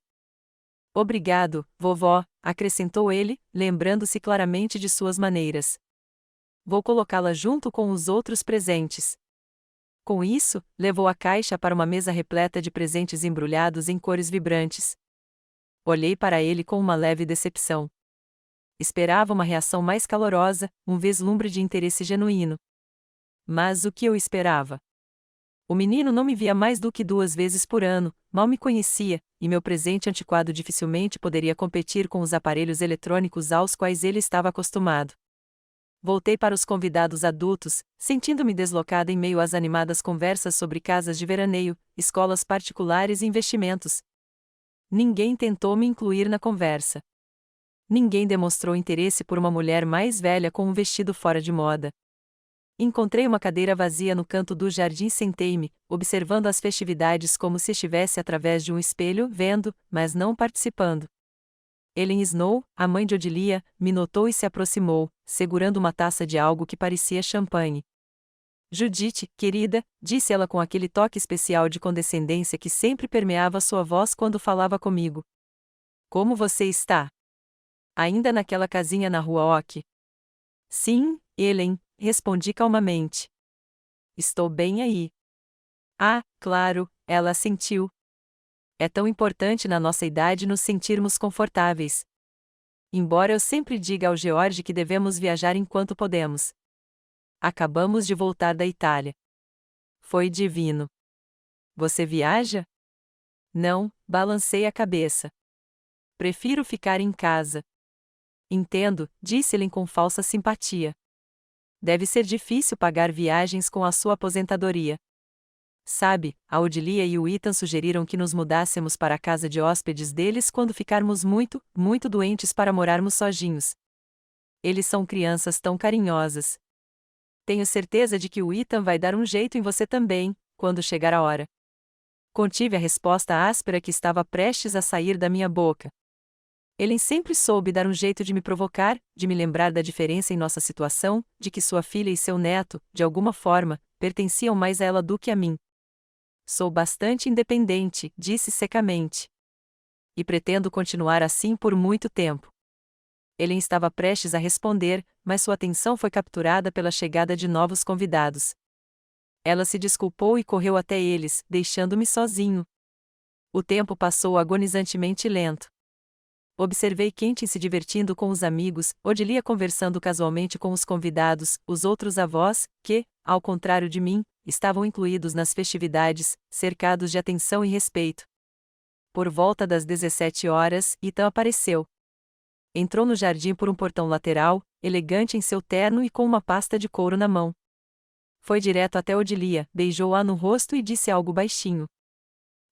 Obrigado, vovó, acrescentou ele, lembrando-se claramente de suas maneiras. Vou colocá-la junto com os outros presentes. Com isso, levou a caixa para uma mesa repleta de presentes embrulhados em cores vibrantes. Olhei para ele com uma leve decepção. Esperava uma reação mais calorosa, um vislumbre de interesse genuíno. Mas o que eu esperava? O menino não me via mais do que 2 vezes por ano, mal me conhecia, e meu presente antiquado dificilmente poderia competir com os aparelhos eletrônicos aos quais ele estava acostumado. Voltei para os convidados adultos, sentindo-me deslocada em meio às animadas conversas sobre casas de veraneio, escolas particulares e investimentos. Ninguém tentou me incluir na conversa. Ninguém demonstrou interesse por uma mulher mais velha com um vestido fora de moda. Encontrei uma cadeira vazia no canto do jardim e sentei-me, observando as festividades como se estivesse através de um espelho, vendo, mas não participando. Ellen Snow, a mãe de Odilia, me notou e se aproximou, segurando uma taça de algo que parecia champanhe. Judith, querida, disse ela com aquele toque especial de condescendência que sempre permeava sua voz quando falava comigo. Como você está? Ainda naquela casinha na rua Oak? Sim, Ellen, respondi calmamente. Estou bem aí. Ah, claro, ela assentiu. É tão importante na nossa idade nos sentirmos confortáveis. Embora eu sempre diga ao George que devemos viajar enquanto podemos. Acabamos de voltar da Itália. Foi divino. Você viaja? Não, balancei a cabeça. Prefiro ficar em casa. Entendo, disse Ellen com falsa simpatia. Deve ser difícil pagar viagens com a sua aposentadoria. Sabe, a Odilia e o Ethan sugeriram que nos mudássemos para a casa de hóspedes deles quando ficarmos muito, muito doentes para morarmos sozinhos. Eles são crianças tão carinhosas. Tenho certeza de que o Ethan vai dar um jeito em você também, quando chegar a hora. Contive a resposta áspera que estava prestes a sair da minha boca. Ele sempre soube dar um jeito de me provocar, de me lembrar da diferença em nossa situação, de que sua filha e seu neto, de alguma forma, pertenciam mais a ela do que a mim. Sou bastante independente, disse secamente. E pretendo continuar assim por muito tempo. Ele estava prestes a responder, mas sua atenção foi capturada pela chegada de novos convidados. Ela se desculpou e correu até eles, deixando-me sozinho. O tempo passou agonizantemente lento. Observei Quentin se divertindo com os amigos, Odilia conversando casualmente com os convidados, os outros avós, que, ao contrário de mim, estavam incluídos nas festividades, cercados de atenção e respeito. Por volta das 17 horas, Ethan apareceu. Entrou no jardim por um portão lateral, elegante em seu terno e com uma pasta de couro na mão. Foi direto até Odilia, beijou-a no rosto e disse algo baixinho.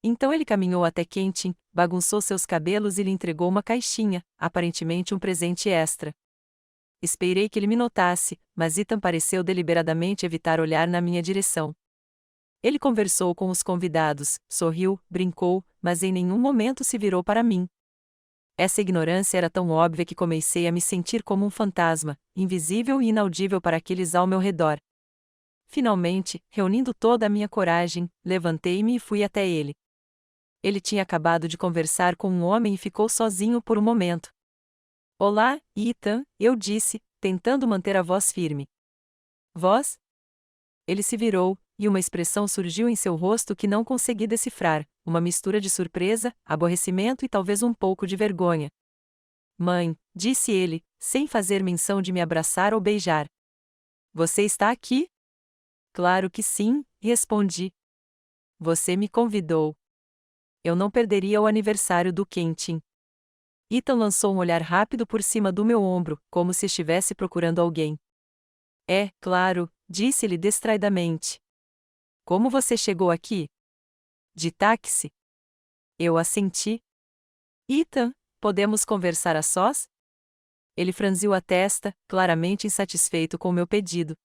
Então ele caminhou até Quentin, bagunçou seus cabelos e lhe entregou uma caixinha, aparentemente um presente extra. Esperei que ele me notasse, mas Ethan pareceu deliberadamente evitar olhar na minha direção. Ele conversou com os convidados, sorriu, brincou, mas em nenhum momento se virou para mim. Essa ignorância era tão óbvia que comecei a me sentir como um fantasma, invisível e inaudível para aqueles ao meu redor. Finalmente, reunindo toda a minha coragem, levantei-me e fui até ele. Ele tinha acabado de conversar com um homem e ficou sozinho por um momento. Olá, Ethan, eu disse, tentando manter a voz firme. Vós? Ele se virou, e uma expressão surgiu em seu rosto que não consegui decifrar, uma mistura de surpresa, aborrecimento e talvez um pouco de vergonha. Mãe, disse ele, sem fazer menção de me abraçar ou beijar. Você está aqui? Claro que sim, respondi. Você me convidou. Eu não perderia o aniversário do Quentin. Ethan lançou um olhar rápido por cima do meu ombro, como se estivesse procurando alguém. É, claro, disse-lhe distraidamente. Como você chegou aqui? De táxi? Eu assenti. Ethan, podemos conversar a sós? Ele franziu a testa, claramente insatisfeito com meu pedido.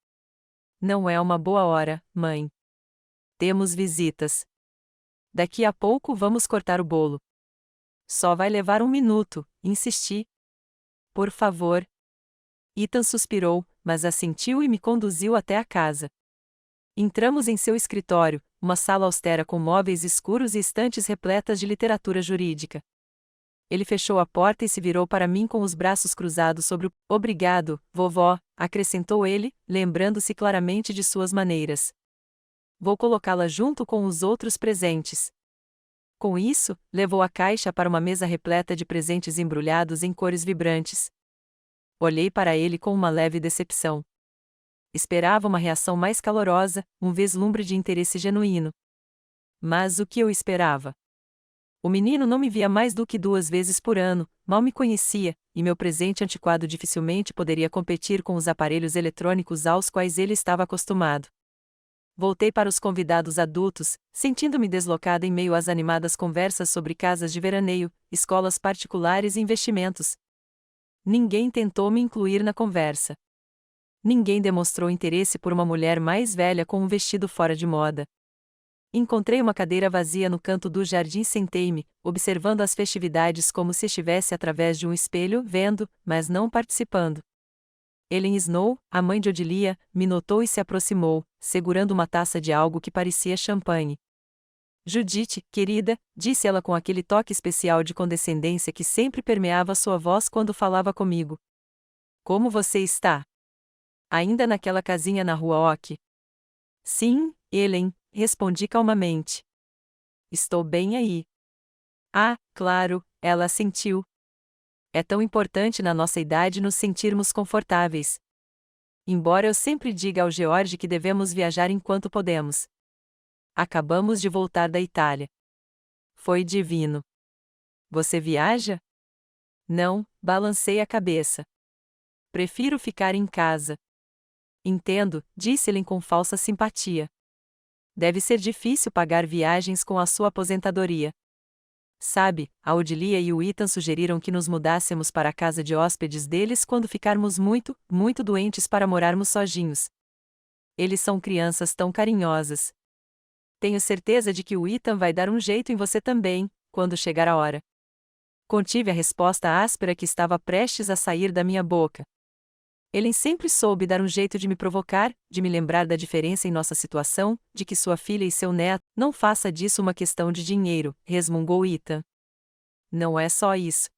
Não é uma boa hora, mãe. Temos visitas. Daqui a pouco vamos cortar o bolo. Só vai levar um minuto, insisti. Por favor. Ethan suspirou, mas assentiu e me conduziu até a casa. Entramos em seu escritório, uma sala austera com móveis escuros e estantes repletas de literatura jurídica. Ele fechou a porta e se virou para mim com os braços cruzados sobre o "Obrigado, vovó", acrescentou ele, lembrando-se claramente de suas maneiras. Vou colocá-la junto com os outros presentes. Com isso, levou a caixa para uma mesa repleta de presentes embrulhados em cores vibrantes. Olhei para ele com uma leve decepção. Esperava uma reação mais calorosa, um vislumbre de interesse genuíno. Mas o que eu esperava? O menino não me via mais do que 2 vezes por ano, mal me conhecia, e meu presente antiquado dificilmente poderia competir com os aparelhos eletrônicos aos quais ele estava acostumado. Voltei para os convidados adultos, sentindo-me deslocada em meio às animadas conversas sobre casas de veraneio, escolas particulares e investimentos. Ninguém tentou me incluir na conversa. Ninguém demonstrou interesse por uma mulher mais velha com um vestido fora de moda. Encontrei uma cadeira vazia no canto do jardim e sentei-me, observando as festividades como se estivesse através de um espelho, vendo, mas não participando. Ellen Snow, a mãe de Odilia, me notou e se aproximou, segurando uma taça de algo que parecia champanhe. Judith, querida, disse ela com aquele toque especial de condescendência que sempre permeava sua voz quando falava comigo. Como você está? Ainda naquela casinha na rua Oak? Sim, Ellen, respondi calmamente. Estou bem aí. Ah, claro, ela assentiu. É tão importante na nossa idade nos sentirmos confortáveis. Embora eu sempre diga ao George que devemos viajar enquanto podemos. Acabamos de voltar da Itália. Foi divino. Você viaja? Não, balancei a cabeça. Prefiro ficar em casa. Entendo, disse ele com falsa simpatia. Deve ser difícil pagar viagens com a sua aposentadoria. Sabe, a Odilia e o Ethan sugeriram que nos mudássemos para a casa de hóspedes deles quando ficarmos muito, muito doentes para morarmos sozinhos. Eles são crianças tão carinhosas. Tenho certeza de que o Ethan vai dar um jeito em você também, quando chegar a hora. Contive a resposta áspera que estava prestes a sair da minha boca. Ele sempre soube dar um jeito de me provocar, de me lembrar da diferença em nossa situação, de que sua filha e seu neto, não faça disso uma questão de dinheiro, resmungou Ethan. Não é só isso.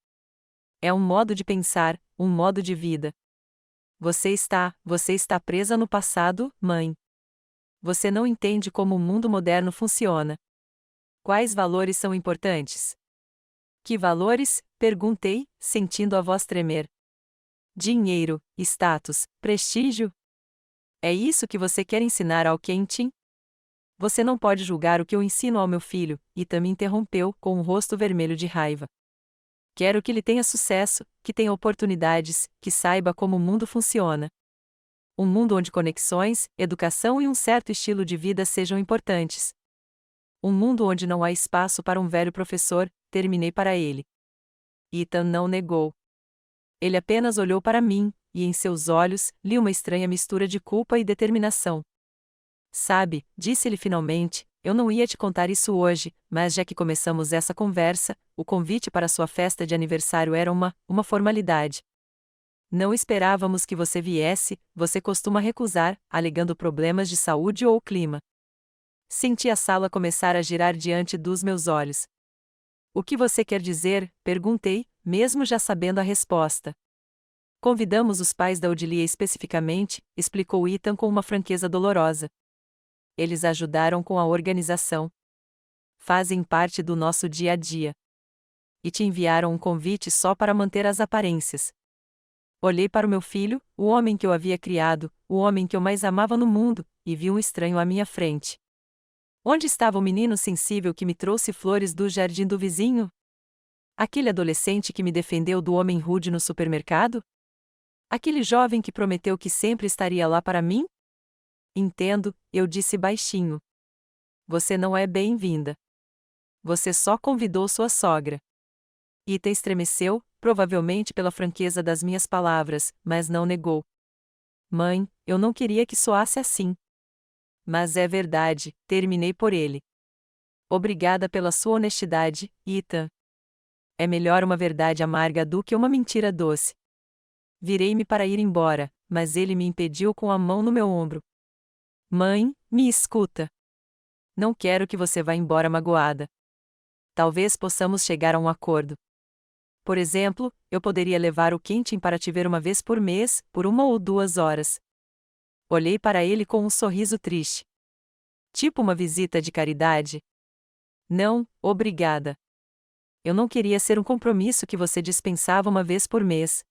É um modo de pensar, um modo de vida. Você está presa no passado, mãe. Você não entende como o mundo moderno funciona. Quais valores são importantes? Que valores? Perguntei, sentindo a voz tremer. Dinheiro, status, prestígio? É isso que você quer ensinar ao Quentin? Você não pode julgar o que eu ensino ao meu filho, Ethan me interrompeu, com um rosto vermelho de raiva. Quero que ele tenha sucesso, que tenha oportunidades, que saiba como o mundo funciona. Um mundo onde conexões, educação e um certo estilo de vida sejam importantes. Um mundo onde não há espaço para um velho professor, terminei para ele. Ethan não negou. Ele apenas olhou para mim, e em seus olhos, li uma estranha mistura de culpa e determinação. Sabe, disse ele finalmente, eu não ia te contar isso hoje, mas já que começamos essa conversa, o convite para sua festa de aniversário era uma formalidade. Não esperávamos que você viesse, você costuma recusar, alegando problemas de saúde ou clima. Senti a sala começar a girar diante dos meus olhos. O que você quer dizer? Perguntei, mesmo já sabendo a resposta. Convidamos os pais da Odilia especificamente, explicou Ethan com uma franqueza dolorosa. Eles ajudaram com a organização. Fazem parte do nosso dia a dia. E te enviaram um convite só para manter as aparências. Olhei para o meu filho, o homem que eu havia criado, o homem que eu mais amava no mundo, e vi um estranho à minha frente. Onde estava o menino sensível que me trouxe flores do jardim do vizinho? Aquele adolescente que me defendeu do homem rude no supermercado? Aquele jovem que prometeu que sempre estaria lá para mim? Entendo, eu disse baixinho. Você não é bem-vinda. Você só convidou sua sogra. Ita estremeceu, provavelmente pela franqueza das minhas palavras, mas não negou. Mãe, eu não queria que soasse assim. Mas é verdade, terminei por ele. Obrigada pela sua honestidade, Ethan. É melhor uma verdade amarga do que uma mentira doce. Virei-me para ir embora, mas ele me impediu com a mão no meu ombro. Mãe, me escuta. Não quero que você vá embora magoada. Talvez possamos chegar a um acordo. Por exemplo, eu poderia levar o Quentin para te ver uma vez por mês, por 1 ou 2 horas. Olhei para ele com um sorriso triste. Tipo uma visita de caridade? Não, obrigada. Eu não queria ser um compromisso que você dispensava uma vez por mês.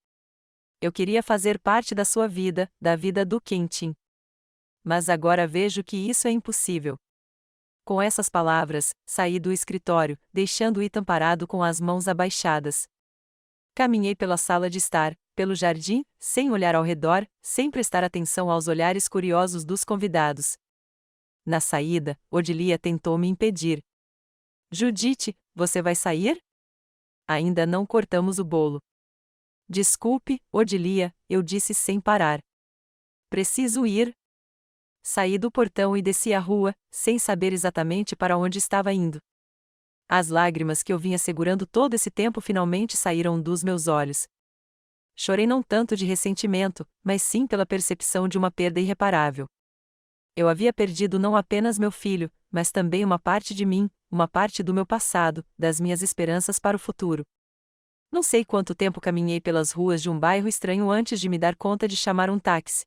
Eu queria fazer parte da sua vida, da vida do Quentin. Mas agora vejo que isso é impossível. Com essas palavras, saí do escritório, deixando Ethan parado com as mãos abaixadas. Caminhei pela sala de estar, pelo jardim, sem olhar ao redor, sem prestar atenção aos olhares curiosos dos convidados. Na saída, Odilia tentou me impedir. Judite, você vai sair? Ainda não cortamos o bolo. Desculpe, Odilia, eu disse sem parar. Preciso ir. Saí do portão e desci a rua, sem saber exatamente para onde estava indo. As lágrimas que eu vinha segurando todo esse tempo finalmente saíram dos meus olhos. Chorei não tanto de ressentimento, mas sim pela percepção de uma perda irreparável. Eu havia perdido não apenas meu filho, mas também uma parte de mim, uma parte do meu passado, das minhas esperanças para o futuro. Não sei quanto tempo caminhei pelas ruas de um bairro estranho antes de me dar conta de chamar um táxi.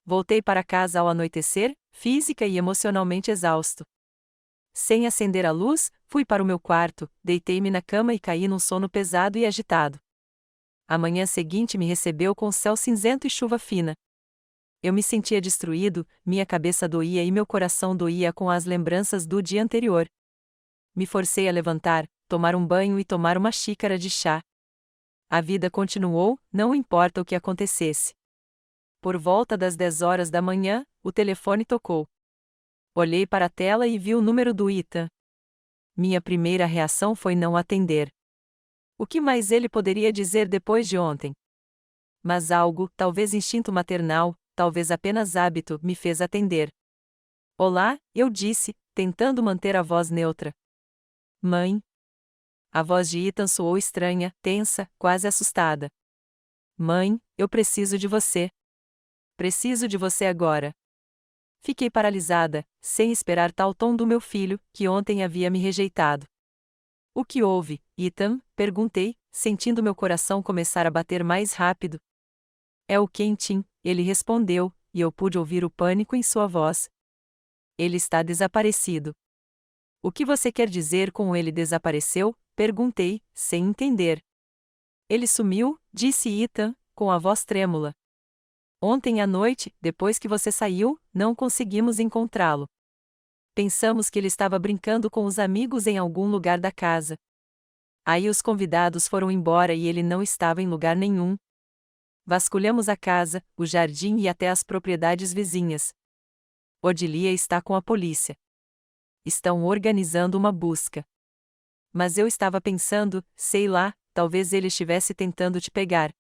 Voltei para casa ao anoitecer, física e emocionalmente exausto. Sem acender a luz, fui para o meu quarto, deitei-me na cama e caí num sono pesado e agitado. A manhã seguinte me recebeu com céu cinzento e chuva fina. Eu me sentia destruído, minha cabeça doía e meu coração doía com as lembranças do dia anterior. Me forcei a levantar, tomar um banho e tomar uma xícara de chá. A vida continuou, não importa o que acontecesse. Por volta das 10 horas da manhã, o telefone tocou. Olhei para a tela e vi o número do Ethan. Minha primeira reação foi não atender. O que mais ele poderia dizer depois de ontem? Mas algo, talvez instinto maternal, talvez apenas hábito, me fez atender. Olá, eu disse, tentando manter a voz neutra. Mãe? A voz de Ethan soou estranha, tensa, quase assustada. Mãe, eu preciso de você. Preciso de você agora. Fiquei paralisada, sem esperar tal tom do meu filho, que ontem havia me rejeitado. O que houve, Ethan? Perguntei, sentindo meu coração começar a bater mais rápido. É o Quentin, ele respondeu, e eu pude ouvir o pânico em sua voz. Ele está desaparecido. O que você quer dizer com ele desapareceu? Perguntei, sem entender. Ele sumiu, disse Ethan, com a voz trêmula. Ontem à noite, depois que você saiu, não conseguimos encontrá-lo. Pensamos que ele estava brincando com os amigos em algum lugar da casa. Aí os convidados foram embora e ele não estava em lugar nenhum. Vasculhamos a casa, o jardim e até as propriedades vizinhas. Odilia está com a polícia. Estão organizando uma busca. Mas eu estava pensando, sei lá, talvez ele estivesse tentando te pegar.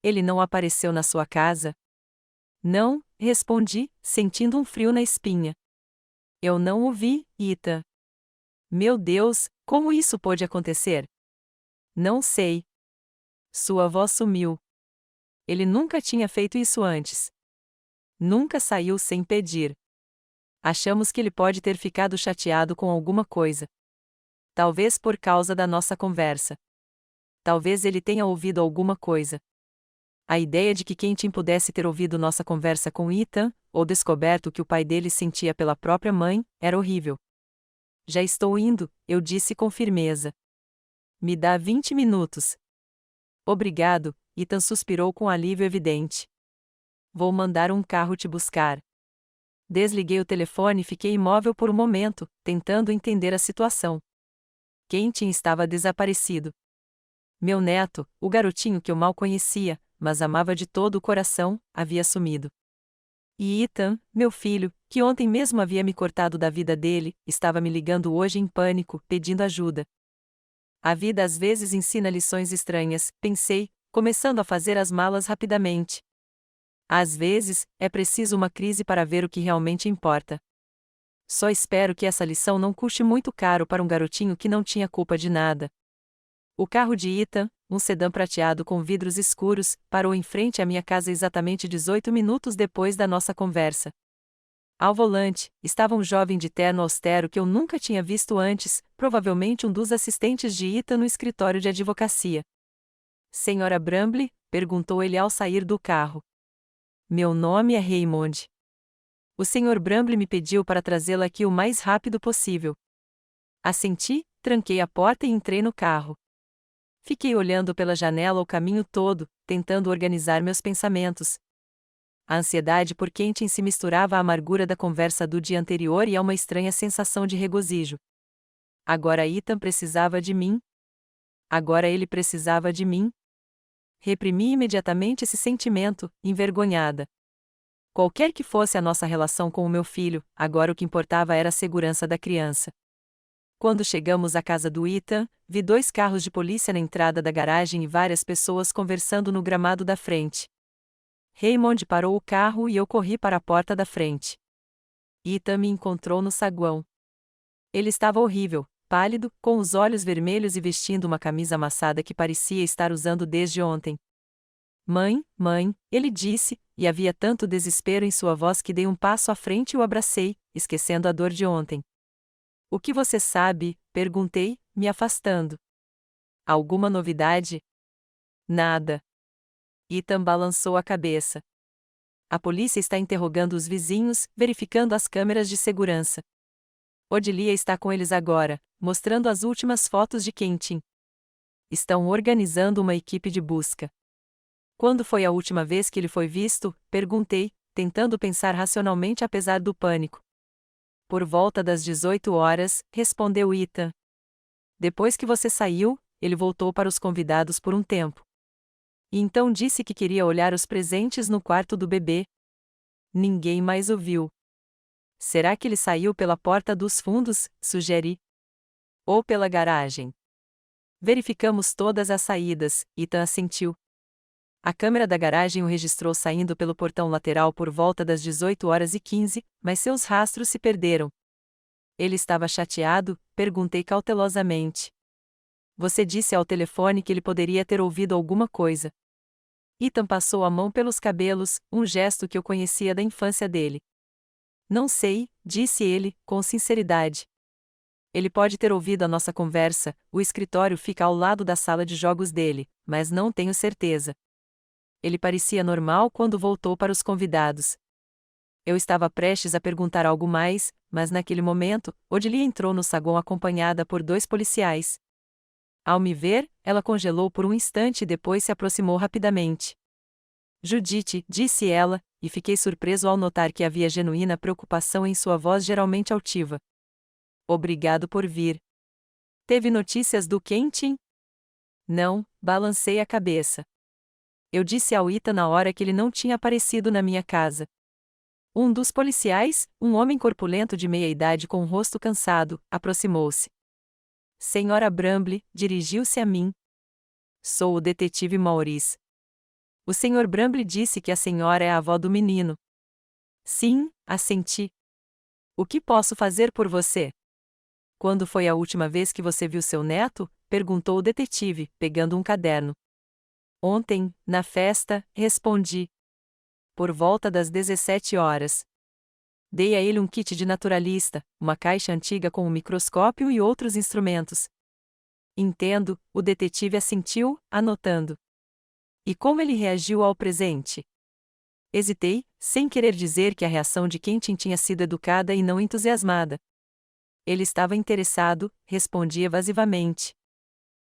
Ele não apareceu na sua casa? Não, respondi, sentindo um frio na espinha. Eu não o vi, Ethan. Meu Deus, como isso pôde acontecer? Não sei. Sua voz sumiu. Ele nunca tinha feito isso antes. Nunca saiu sem pedir. Achamos que ele pode ter ficado chateado com alguma coisa. Talvez por causa da nossa conversa. Talvez ele tenha ouvido alguma coisa. A ideia de que Quentin pudesse ter ouvido nossa conversa com Ethan, ou descoberto o que o pai dele sentia pela própria mãe, era horrível. Já estou indo, eu disse com firmeza. Me dá 20 minutos. Obrigado, Ethan suspirou com alívio evidente. Vou mandar um carro te buscar. Desliguei o telefone e fiquei imóvel por um momento, tentando entender a situação. Quentin estava desaparecido. Meu neto, o garotinho que eu mal conhecia, mas amava de todo o coração, havia sumido. E Ethan, meu filho, que ontem mesmo havia me cortado da vida dele, estava me ligando hoje em pânico, pedindo ajuda. A vida às vezes ensina lições estranhas, pensei, começando a fazer as malas rapidamente. Às vezes, é preciso uma crise para ver o que realmente importa. Só espero que essa lição não custe muito caro para um garotinho que não tinha culpa de nada. O carro de Ethan, um sedã prateado com vidros escuros, parou em frente à minha casa exatamente 18 minutos depois da nossa conversa. Ao volante, estava um jovem de terno austero que eu nunca tinha visto antes, provavelmente um dos assistentes de Ethan no escritório de advocacia. Senhora Bramble? Perguntou ele ao sair do carro. Meu nome é Raymond. O Sr. Bramble me pediu para trazê-la aqui o mais rápido possível. Assenti, tranquei a porta e entrei no carro. Fiquei olhando pela janela o caminho todo, tentando organizar meus pensamentos. A ansiedade por Quentin se misturava à amargura da conversa do dia anterior e a uma estranha sensação de regozijo. Agora Ethan precisava de mim. Agora ele precisava de mim. Reprimi imediatamente esse sentimento, envergonhada. Qualquer que fosse a nossa relação com o meu filho, agora o que importava era a segurança da criança. Quando chegamos à casa do Ethan, vi 2 carros de polícia na entrada da garagem e várias pessoas conversando no gramado da frente. Raymond parou o carro e eu corri para a porta da frente. Ethan me encontrou no saguão. Ele estava horrível, pálido, com os olhos vermelhos e vestindo uma camisa amassada que parecia estar usando desde ontem. Mãe, ele disse, e havia tanto desespero em sua voz que dei um passo à frente e o abracei, esquecendo a dor de ontem. O que você sabe? Perguntei, me afastando. Alguma novidade? Nada. Ethan balançou a cabeça. A polícia está interrogando os vizinhos, verificando as câmeras de segurança. Odilia está com eles agora, mostrando as últimas fotos de Quentin. Estão organizando uma equipe de busca. Quando foi a última vez que ele foi visto? Perguntei, tentando pensar racionalmente apesar do pânico. Por volta das 18 horas, respondeu Ethan. Depois que você saiu, ele voltou para os convidados por um tempo. E então disse que queria olhar os presentes no quarto do bebê. Ninguém mais o viu. Será que ele saiu pela porta dos fundos? Sugeri. Ou pela garagem? Verificamos todas as saídas, Ethan assentiu. A câmera da garagem o registrou saindo pelo portão lateral por volta das 18h15, mas seus rastros se perderam. Ele estava chateado? Perguntei cautelosamente. Você disse ao telefone que ele poderia ter ouvido alguma coisa. Ethan passou a mão pelos cabelos, um gesto que eu conhecia da infância dele. Não sei, disse ele, com sinceridade. Ele pode ter ouvido a nossa conversa, o escritório fica ao lado da sala de jogos dele, mas não tenho certeza. Ele parecia normal quando voltou para os convidados. Eu estava prestes a perguntar algo mais, mas naquele momento, Odilia entrou no saguão acompanhada por 2 policiais. Ao me ver, ela congelou por um instante e depois se aproximou rapidamente. Judite, disse ela, e fiquei surpreso ao notar que havia genuína preocupação em sua voz geralmente altiva. Obrigado por vir. Teve notícias do Quentin? Não, balancei a cabeça. Eu disse ao Ethan na hora que ele não tinha aparecido na minha casa. Um dos policiais, um homem corpulento de meia-idade com um rosto cansado, aproximou-se. Senhora Bramble, dirigiu-se a mim. Sou o detetive Maurice. O Sr. Bramble disse que a senhora é a avó do menino. Sim, assenti. O que posso fazer por você? Quando foi a última vez que você viu seu neto? Perguntou o detetive, pegando um caderno. Ontem, na festa, respondi. Por volta das 17 horas. Dei a ele um kit de naturalista, uma caixa antiga com um microscópio e outros instrumentos. Entendo, o detetive assentiu, anotando. E como ele reagiu ao presente? Hesitei, sem querer dizer que a reação de Quentin tinha sido educada e não entusiasmada. Ele estava interessado, respondi evasivamente.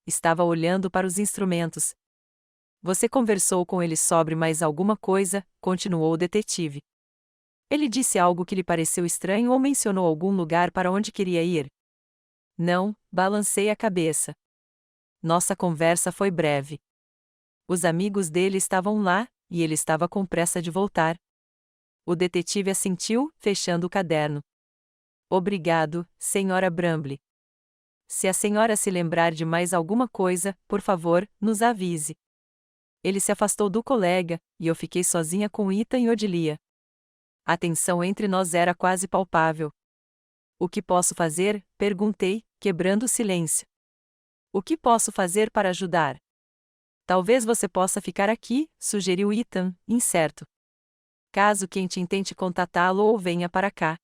Estava olhando para os instrumentos. Você conversou com ele sobre mais alguma coisa? Continuou o detetive. Ele disse algo que lhe pareceu estranho ou mencionou algum lugar para onde queria ir? Não, balancei a cabeça. Nossa conversa foi breve. Os amigos dele estavam lá, e ele estava com pressa de voltar. O detetive assentiu, fechando o caderno. Obrigado, senhora Bramble. Se a senhora se lembrar de mais alguma coisa, por favor, nos avise. Ele se afastou do colega, e eu fiquei sozinha com Ethan e Odilia. A tensão entre nós era quase palpável. O que posso fazer? Perguntei, quebrando o silêncio. O que posso fazer para ajudar? Talvez você possa ficar aqui, sugeriu Ethan, incerto. Caso Quentin tente contatá-lo ou venha para cá.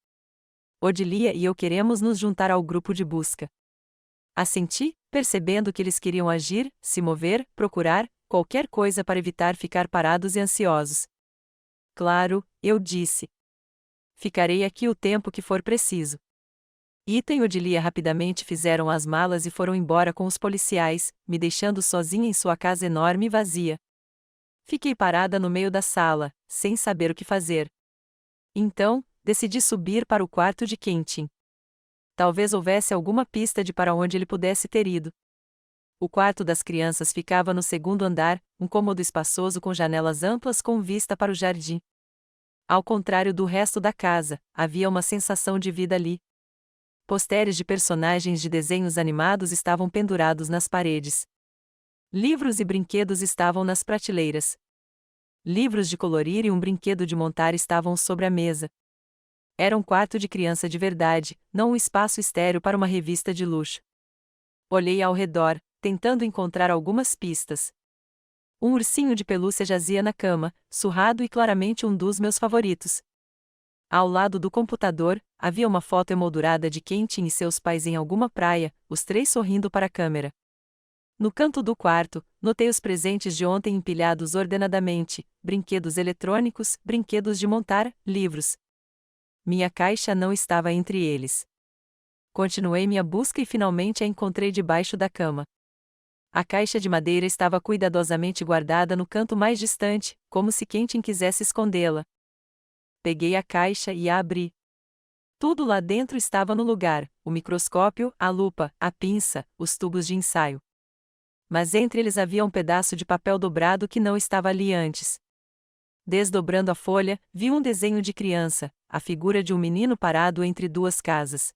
Odilia e eu queremos nos juntar ao grupo de busca. Assenti, percebendo que eles queriam agir, se mover, procurar, qualquer coisa para evitar ficar parados e ansiosos. Claro, eu disse. Ficarei aqui o tempo que for preciso. Ethan e Odilia rapidamente fizeram as malas e foram embora com os policiais, me deixando sozinha em sua casa enorme e vazia. Fiquei parada no meio da sala, sem saber o que fazer. Então, decidi subir para o quarto de Quentin. Talvez houvesse alguma pista de para onde ele pudesse ter ido. O quarto das crianças ficava no 2º andar, um cômodo espaçoso com janelas amplas com vista para o jardim. Ao contrário do resto da casa, havia uma sensação de vida ali. Posteres de personagens de desenhos animados estavam pendurados nas paredes. Livros e brinquedos estavam nas prateleiras. Livros de colorir e um brinquedo de montar estavam sobre a mesa. Era um quarto de criança de verdade, não um espaço estéril para uma revista de luxo. Olhei ao redor, tentando encontrar algumas pistas. Um ursinho de pelúcia jazia na cama, surrado e claramente um dos meus favoritos. Ao lado do computador, havia uma foto emoldurada de Quentin e seus pais em alguma praia, os 3 sorrindo para a câmera. No canto do quarto, notei os presentes de ontem empilhados ordenadamente, brinquedos eletrônicos, brinquedos de montar, livros. Minha caixa não estava entre eles. Continuei minha busca e finalmente a encontrei debaixo da cama. A caixa de madeira estava cuidadosamente guardada no canto mais distante, como se Quentin quisesse escondê-la. Peguei a caixa e a abri. Tudo lá dentro estava no lugar: o microscópio, a lupa, a pinça, os tubos de ensaio. Mas entre eles havia um pedaço de papel dobrado que não estava ali antes. Desdobrando a folha, vi um desenho de criança, a figura de um menino parado entre 2 casas.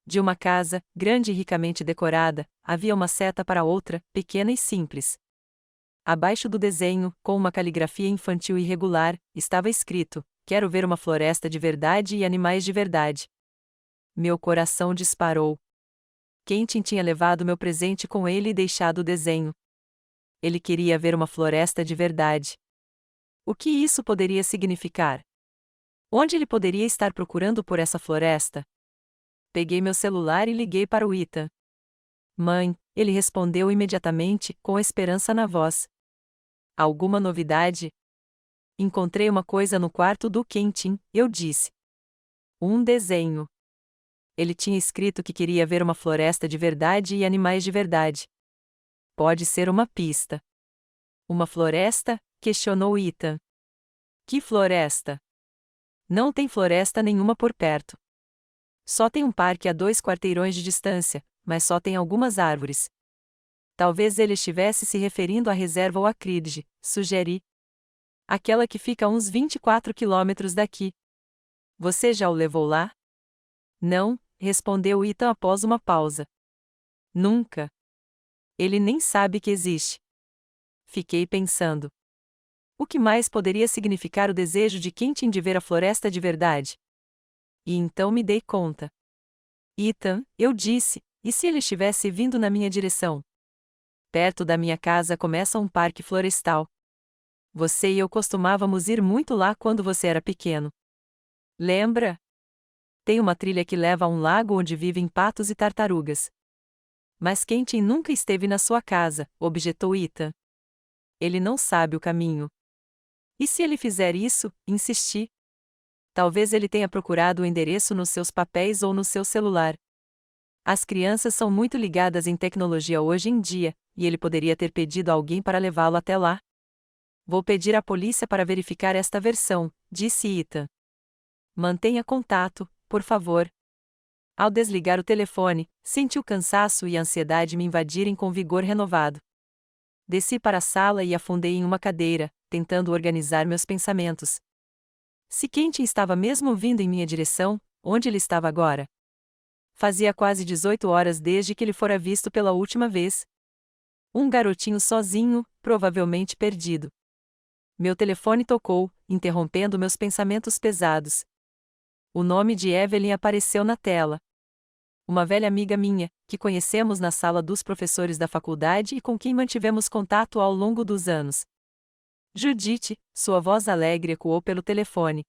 De uma casa, grande e ricamente decorada, havia uma seta para outra, pequena e simples. Abaixo do desenho, com uma caligrafia infantil irregular, estava escrito: "Quero ver uma floresta de verdade e animais de verdade." Meu coração disparou. Quentin tinha levado meu presente com ele e deixado o desenho. Ele queria ver uma floresta de verdade. O que isso poderia significar? Onde ele poderia estar procurando por essa floresta? Peguei meu celular e liguei para o Ethan. Mãe, ele respondeu imediatamente, com esperança na voz. Alguma novidade? Encontrei uma coisa no quarto do Quentin, eu disse. Um desenho. Ele tinha escrito que queria ver uma floresta de verdade e animais de verdade. Pode ser uma pista. Uma floresta? Questionou Ethan. Que floresta? Não tem floresta nenhuma por perto. Só tem um parque a 2 quarteirões de distância, mas só tem algumas árvores. Talvez ele estivesse se referindo à reserva Oakridge, sugeri. Aquela que fica a uns 24 quilômetros daqui. Você já o levou lá? Não, respondeu Ethan após uma pausa. Nunca. Ele nem sabe que existe. Fiquei pensando. O que mais poderia significar o desejo de Quentin de ver a floresta de verdade? E então me dei conta. Ethan, eu disse, e se ele estivesse vindo na minha direção? Perto da minha casa começa um parque florestal. Você e eu costumávamos ir muito lá quando você era pequeno. Lembra? Tem uma trilha que leva a um lago onde vivem patos e tartarugas. Mas Quentin nunca esteve na sua casa, objetou Ethan. Ele não sabe o caminho. E se ele fizer isso, insisti? Talvez ele tenha procurado o endereço nos seus papéis ou no seu celular. As crianças são muito ligadas em tecnologia hoje em dia, e ele poderia ter pedido a alguém para levá-lo até lá. Vou pedir à polícia para verificar esta versão, disse Ethan. Mantenha contato, por favor. Ao desligar o telefone, senti o cansaço e a ansiedade me invadirem com vigor renovado. Desci para a sala e afundei em uma cadeira, tentando organizar meus pensamentos. Se Quentin estava mesmo vindo em minha direção, onde ele estava agora? Fazia quase 18 horas desde que ele fora visto pela última vez. Um garotinho sozinho, provavelmente perdido. Meu telefone tocou, interrompendo meus pensamentos pesados. O nome de Evelyn apareceu na tela. Uma velha amiga minha, que conhecemos na sala dos professores da faculdade e com quem mantivemos contato ao longo dos anos. Judite, sua voz alegre ecoou pelo telefone.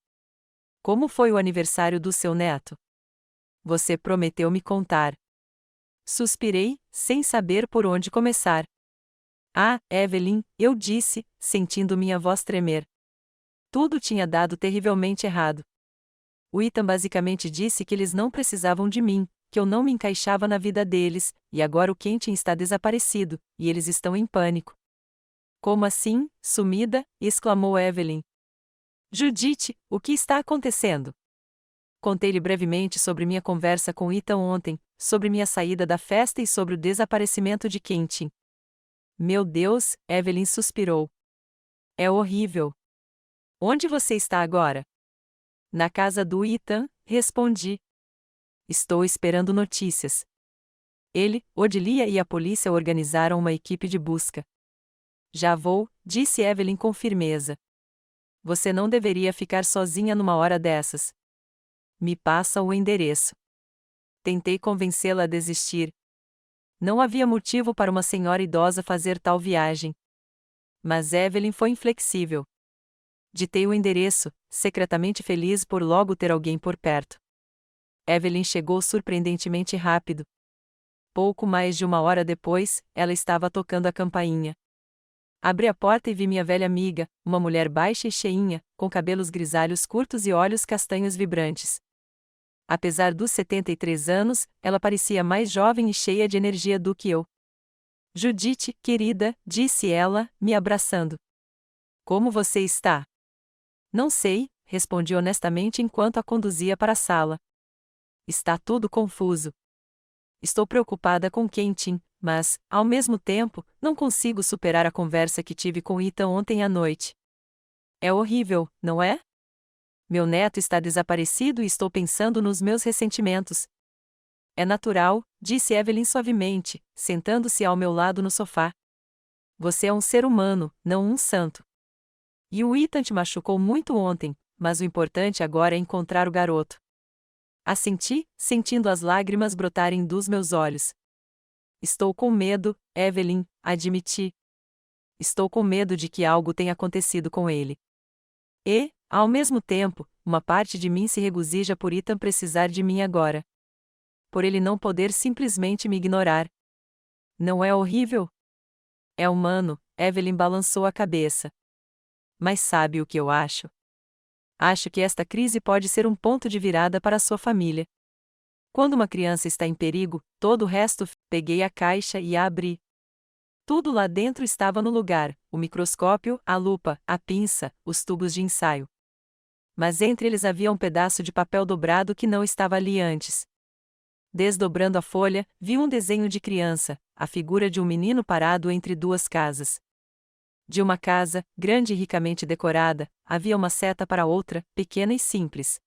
Como foi o aniversário do seu neto? Você prometeu me contar. Suspirei, sem saber por onde começar. Ah, Evelyn, eu disse, sentindo minha voz tremer. Tudo tinha dado terrivelmente errado. O Ethan basicamente disse que eles não precisavam de mim, que eu não me encaixava na vida deles, e agora o Quentin está desaparecido, e eles estão em pânico. Como assim, sumida? Exclamou Evelyn. Judite, o que está acontecendo? Contei-lhe brevemente sobre minha conversa com Ethan ontem, sobre minha saída da festa e sobre o desaparecimento de Quentin. Meu Deus, Evelyn suspirou. É horrível. Onde você está agora? Na casa do Ethan, respondi. Estou esperando notícias. Ele, Odilia e a polícia organizaram uma equipe de busca. Já vou, disse Evelyn com firmeza. Você não deveria ficar sozinha numa hora dessas. Me passa o endereço. Tentei convencê-la a desistir. Não havia motivo para uma senhora idosa fazer tal viagem. Mas Evelyn foi inflexível. Ditei o endereço, secretamente feliz por logo ter alguém por perto. Evelyn chegou surpreendentemente rápido. Pouco mais de uma hora depois, ela estava tocando a campainha. Abri a porta e vi minha velha amiga, uma mulher baixa e cheinha, com cabelos grisalhos curtos e olhos castanhos vibrantes. Apesar dos 73 anos, ela parecia mais jovem e cheia de energia do que eu. Judite, querida, disse ela, me abraçando. Como você está? Não sei, respondi honestamente enquanto a conduzia para a sala. Está tudo confuso. Estou preocupada com Quentin, mas, ao mesmo tempo, não consigo superar a conversa que tive com Ethan ontem à noite. É horrível, não é? Meu neto está desaparecido e estou pensando nos meus ressentimentos. É natural, disse Evelyn suavemente, sentando-se ao meu lado no sofá. Você é um ser humano, não um santo. E o Ethan te machucou muito ontem, mas o importante agora é encontrar o garoto. Assenti, sentindo as lágrimas brotarem dos meus olhos. Estou com medo, Evelyn, admiti. Estou com medo de que algo tenha acontecido com ele. E, ao mesmo tempo, uma parte de mim se regozija por Ethan precisar de mim agora. Por ele não poder simplesmente me ignorar. Não é horrível? É humano, Evelyn balançou a cabeça. Mas sabe o que eu acho? Acho que esta crise pode ser um ponto de virada para a sua família. Quando uma criança está em perigo, todo o resto. Peguei a caixa e a abri. Tudo lá dentro estava no lugar: o microscópio, a lupa, a pinça, os tubos de ensaio. Mas entre eles havia um pedaço de papel dobrado que não estava ali antes. Desdobrando a folha, vi um desenho de criança, a figura de um menino parado entre duas casas. De uma casa, grande e ricamente decorada, havia uma seta para outra, pequena e simples.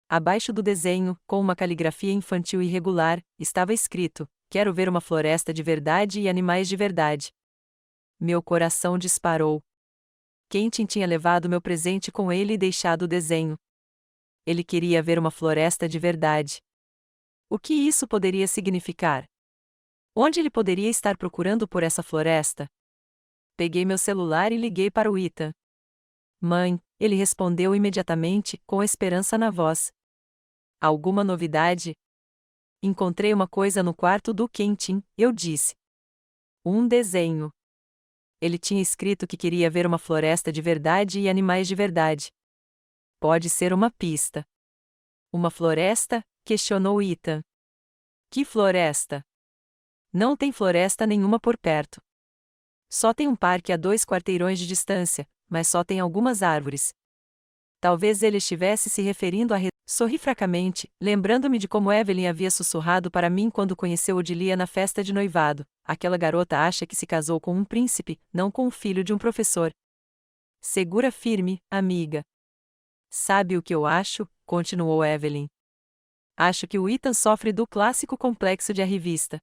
Abaixo do desenho, com uma caligrafia infantil irregular, estava escrito: "Quero ver uma floresta de verdade e animais de verdade." Meu coração disparou. Quentin tinha levado meu presente com ele e deixado o desenho. Ele queria ver uma floresta de verdade. O que isso poderia significar? Onde ele poderia estar procurando por essa floresta? Peguei meu celular e liguei para o Ethan. "Mãe", ele respondeu imediatamente, com esperança na voz. "Alguma novidade?" "Encontrei uma coisa no quarto do Quentin", eu disse. "Um desenho." Ele tinha escrito que queria ver uma floresta de verdade e animais de verdade. Pode ser uma pista. "Uma floresta?", questionou Ethan. "Que floresta?" "Não tem floresta nenhuma por perto. Só tem um parque a 2 quarteirões de distância, mas só tem algumas árvores." Talvez ele estivesse se referindo a. Sorri fracamente, lembrando-me de como Evelyn havia sussurrado para mim quando conheceu Odilia na festa de noivado: "Aquela garota acha que se casou com um príncipe, não com o filho de um professor." "Segura firme, amiga." "Sabe o que eu acho?", continuou Evelyn. "Acho que o Ethan sofre do clássico complexo de arrivista.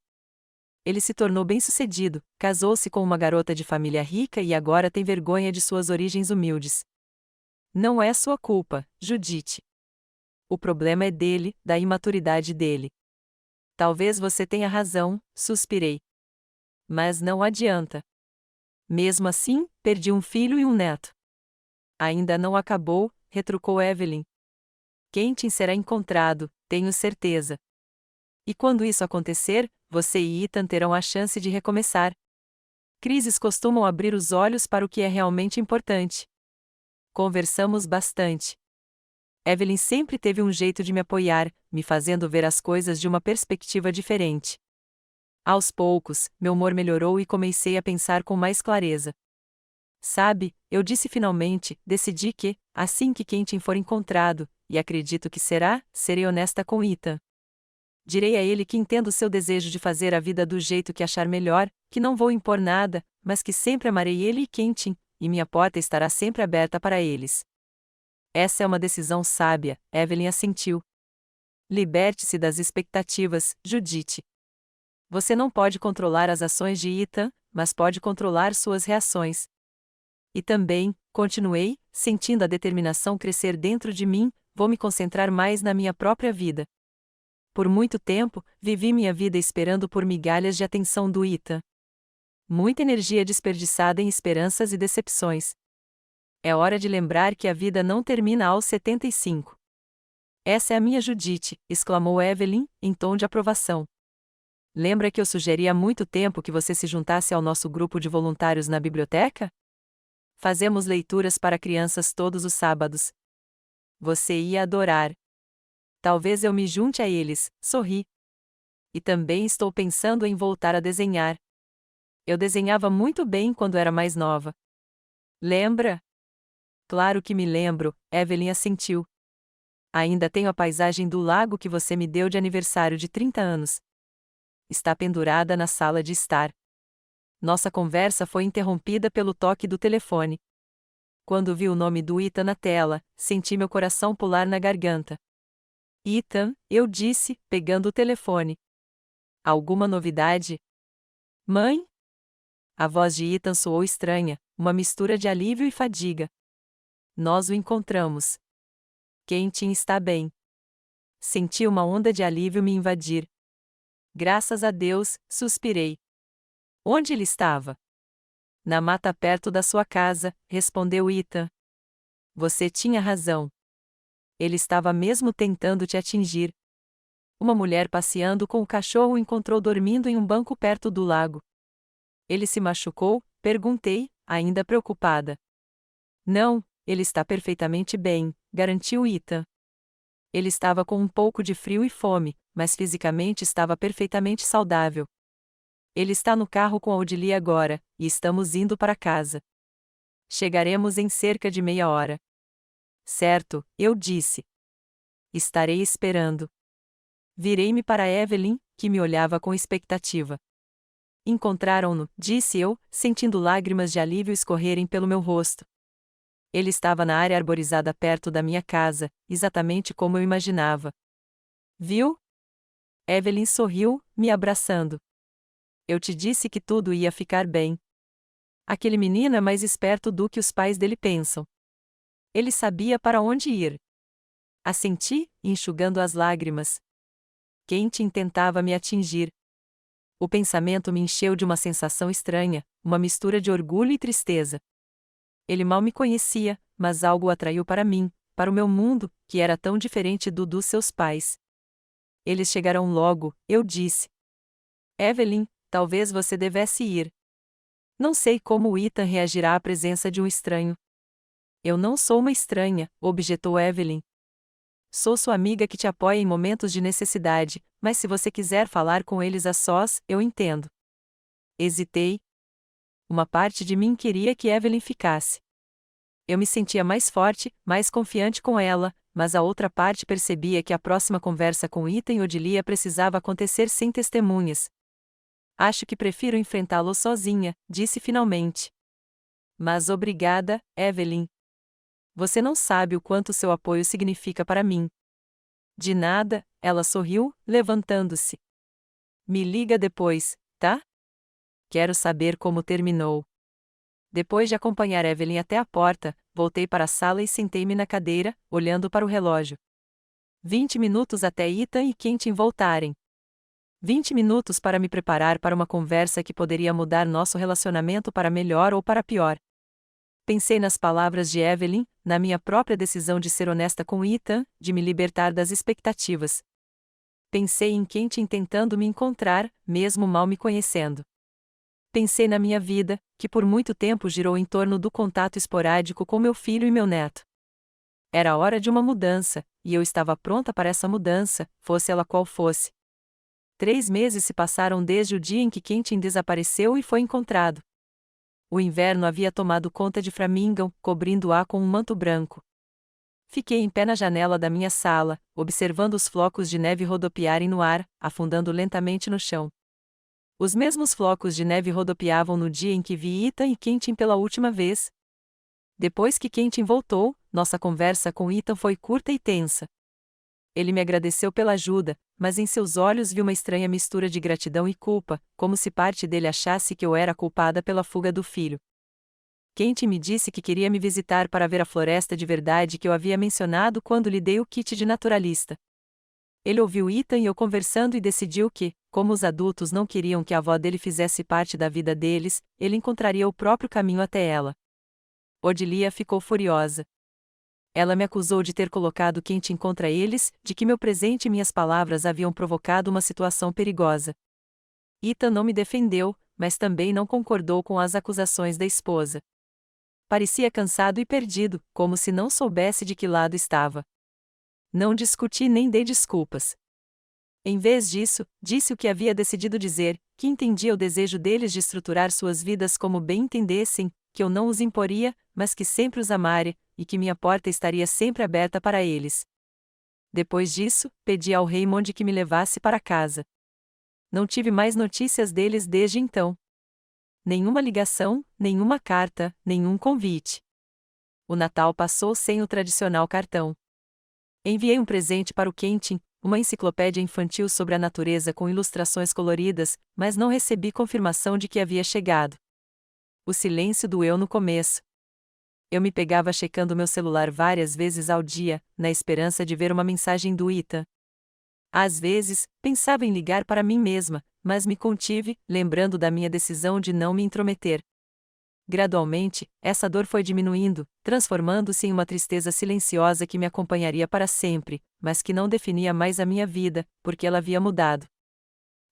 Ele se tornou bem-sucedido, casou-se com uma garota de família rica e agora tem vergonha de suas origens humildes. Não é sua culpa, Judith. O problema é dele, da imaturidade dele." "Talvez você tenha razão", suspirei. "Mas não adianta. Mesmo assim, perdi um filho e um neto." "Ainda não acabou", retrucou Evelyn. "Quentin será encontrado, tenho certeza. E quando isso acontecer, você e Ethan terão a chance de recomeçar." Crises costumam abrir os olhos para o que é realmente importante. Conversamos bastante. Evelyn sempre teve um jeito de me apoiar, me fazendo ver as coisas de uma perspectiva diferente. Aos poucos, meu humor melhorou e comecei a pensar com mais clareza. "Sabe", eu disse finalmente, "decidi que, assim que Quentin for encontrado, e acredito que serei honesta com Ethan. Direi a ele que entendo seu desejo de fazer a vida do jeito que achar melhor, que não vou impor nada, mas que sempre amarei ele e Quentin, e minha porta estará sempre aberta para eles." "Essa é uma decisão sábia", Evelyn assentiu. "Liberte-se das expectativas, Judith. Você não pode controlar as ações de Ethan, mas pode controlar suas reações." E também, continuei, sentindo a determinação crescer dentro de mim, vou me concentrar mais na minha própria vida. Por muito tempo, vivi minha vida esperando por migalhas de atenção do Ethan. Muita energia desperdiçada em esperanças e decepções. É hora de lembrar que a vida não termina aos 75. "Essa é a minha Judith", exclamou Evelyn, em tom de aprovação. "Lembra que eu sugeri há muito tempo que você se juntasse ao nosso grupo de voluntários na biblioteca? Fazemos leituras para crianças todos os sábados. Você ia adorar." "Talvez eu me junte a eles", sorri. "E também estou pensando em voltar a desenhar. Eu desenhava muito bem quando era mais nova." "Lembra?" "Claro que me lembro", Evelyn assentiu. "Ainda tenho a paisagem do lago que você me deu de aniversário de 30 anos. Está pendurada na sala de estar." Nossa conversa foi interrompida pelo toque do telefone. Quando vi o nome do Ethan na tela, senti meu coração pular na garganta. "Ethan", eu disse, pegando o telefone. "Alguma novidade?" "Mãe?" A voz de Ethan soou estranha, uma mistura de alívio e fadiga. "Nós o encontramos. Quentin está bem." Senti uma onda de alívio me invadir. Graças a Deus, suspirei. Onde ele estava? Na mata perto da sua casa, respondeu Ethan. Você tinha razão. Ele estava mesmo tentando te atingir. Uma mulher passeando com o cachorro o encontrou dormindo em um banco perto do lago. Ele se machucou? Perguntei, ainda preocupada. Não, ele está perfeitamente bem, garantiu Ethan. Ele estava com um pouco de frio e fome, mas fisicamente estava perfeitamente saudável. Ele está no carro com a Odilia agora, e estamos indo para casa. Chegaremos em cerca de meia hora. Certo, eu disse. Estarei esperando. Virei-me para Evelyn, que me olhava com expectativa. Encontraram-no, disse eu, sentindo lágrimas de alívio escorrerem pelo meu rosto. Ele estava na área arborizada perto da minha casa, exatamente como eu imaginava. Viu? Evelyn sorriu, me abraçando. Eu te disse que tudo ia ficar bem. Aquele menino é mais esperto do que os pais dele pensam. Ele sabia para onde ir. Assenti, enxugando as lágrimas. Quentin tentava me atingir. O pensamento me encheu de uma sensação estranha, uma mistura de orgulho e tristeza. Ele mal me conhecia, mas algo o atraiu para mim, para o meu mundo, que era tão diferente do dos seus pais. Eles chegarão logo, eu disse. Evelyn, talvez você devesse ir. Não sei como o Ethan reagirá à presença de um estranho. Eu não sou uma estranha, objetou Evelyn. Sou sua amiga que te apoia em momentos de necessidade, mas se você quiser falar com eles a sós, eu entendo. Hesitei. Uma parte de mim queria que Evelyn ficasse. Eu me sentia mais forte, mais confiante com ela, mas a outra parte percebia que a próxima conversa com Ethan e Odilia precisava acontecer sem testemunhas. Acho que prefiro enfrentá-lo sozinha, disse finalmente. Mas obrigada, Evelyn. Você não sabe o quanto seu apoio significa para mim. De nada, ela sorriu, levantando-se. Me liga depois, tá? Quero saber como terminou. Depois de acompanhar Evelyn até a porta, voltei para a sala e sentei-me na cadeira, olhando para o relógio. 20 minutos até Ethan e Quentin voltarem. 20 minutos para me preparar para uma conversa que poderia mudar nosso relacionamento para melhor ou para pior. Pensei nas palavras de Evelyn, na minha própria decisão de ser honesta com Ethan, de me libertar das expectativas. Pensei em Quentin tentando me encontrar, mesmo mal me conhecendo. Pensei na minha vida, que por muito tempo girou em torno do contato esporádico com meu filho e meu neto. Era hora de uma mudança, e eu estava pronta para essa mudança, fosse ela qual fosse. 3 meses se passaram desde o dia em que Quentin desapareceu e foi encontrado. O inverno havia tomado conta de Framingham, cobrindo-a com um manto branco. Fiquei em pé na janela da minha sala, observando os flocos de neve rodopiarem no ar, afundando lentamente no chão. Os mesmos flocos de neve rodopiavam no dia em que vi Ethan e Quentin pela última vez. Depois que Quentin voltou, nossa conversa com Ethan foi curta e tensa. Ele me agradeceu pela ajuda, mas em seus olhos vi uma estranha mistura de gratidão e culpa, como se parte dele achasse que eu era culpada pela fuga do filho. Quentin me disse que queria me visitar para ver a floresta de verdade que eu havia mencionado quando lhe dei o kit de naturalista. Ele ouviu Ethan e eu conversando e decidiu que, como os adultos não queriam que a avó dele fizesse parte da vida deles, ele encontraria o próprio caminho até ela. Odilia ficou furiosa. Ela me acusou de ter colocado Quentin contra eles, de que meu presente e minhas palavras haviam provocado uma situação perigosa. Ethan não me defendeu, mas também não concordou com as acusações da esposa. Parecia cansado e perdido, como se não soubesse de que lado estava. Não discuti nem dei desculpas. Em vez disso, disse o que havia decidido dizer, que entendia o desejo deles de estruturar suas vidas como bem entendessem, que eu não os imporia, mas que sempre os amaria, e que minha porta estaria sempre aberta para eles. Depois disso, pedi ao Raymond que me levasse para casa. Não tive mais notícias deles desde então. Nenhuma ligação, nenhuma carta, nenhum convite. O Natal passou sem o tradicional cartão. Enviei um presente para o Quentin, uma enciclopédia infantil sobre a natureza com ilustrações coloridas, mas não recebi confirmação de que havia chegado. O silêncio doeu no começo. Eu me pegava checando meu celular várias vezes ao dia, na esperança de ver uma mensagem do Ethan. Às vezes, pensava em ligar para mim mesma, mas me contive, lembrando da minha decisão de não me intrometer. Gradualmente, essa dor foi diminuindo, transformando-se em uma tristeza silenciosa que me acompanharia para sempre, mas que não definia mais a minha vida, porque ela havia mudado.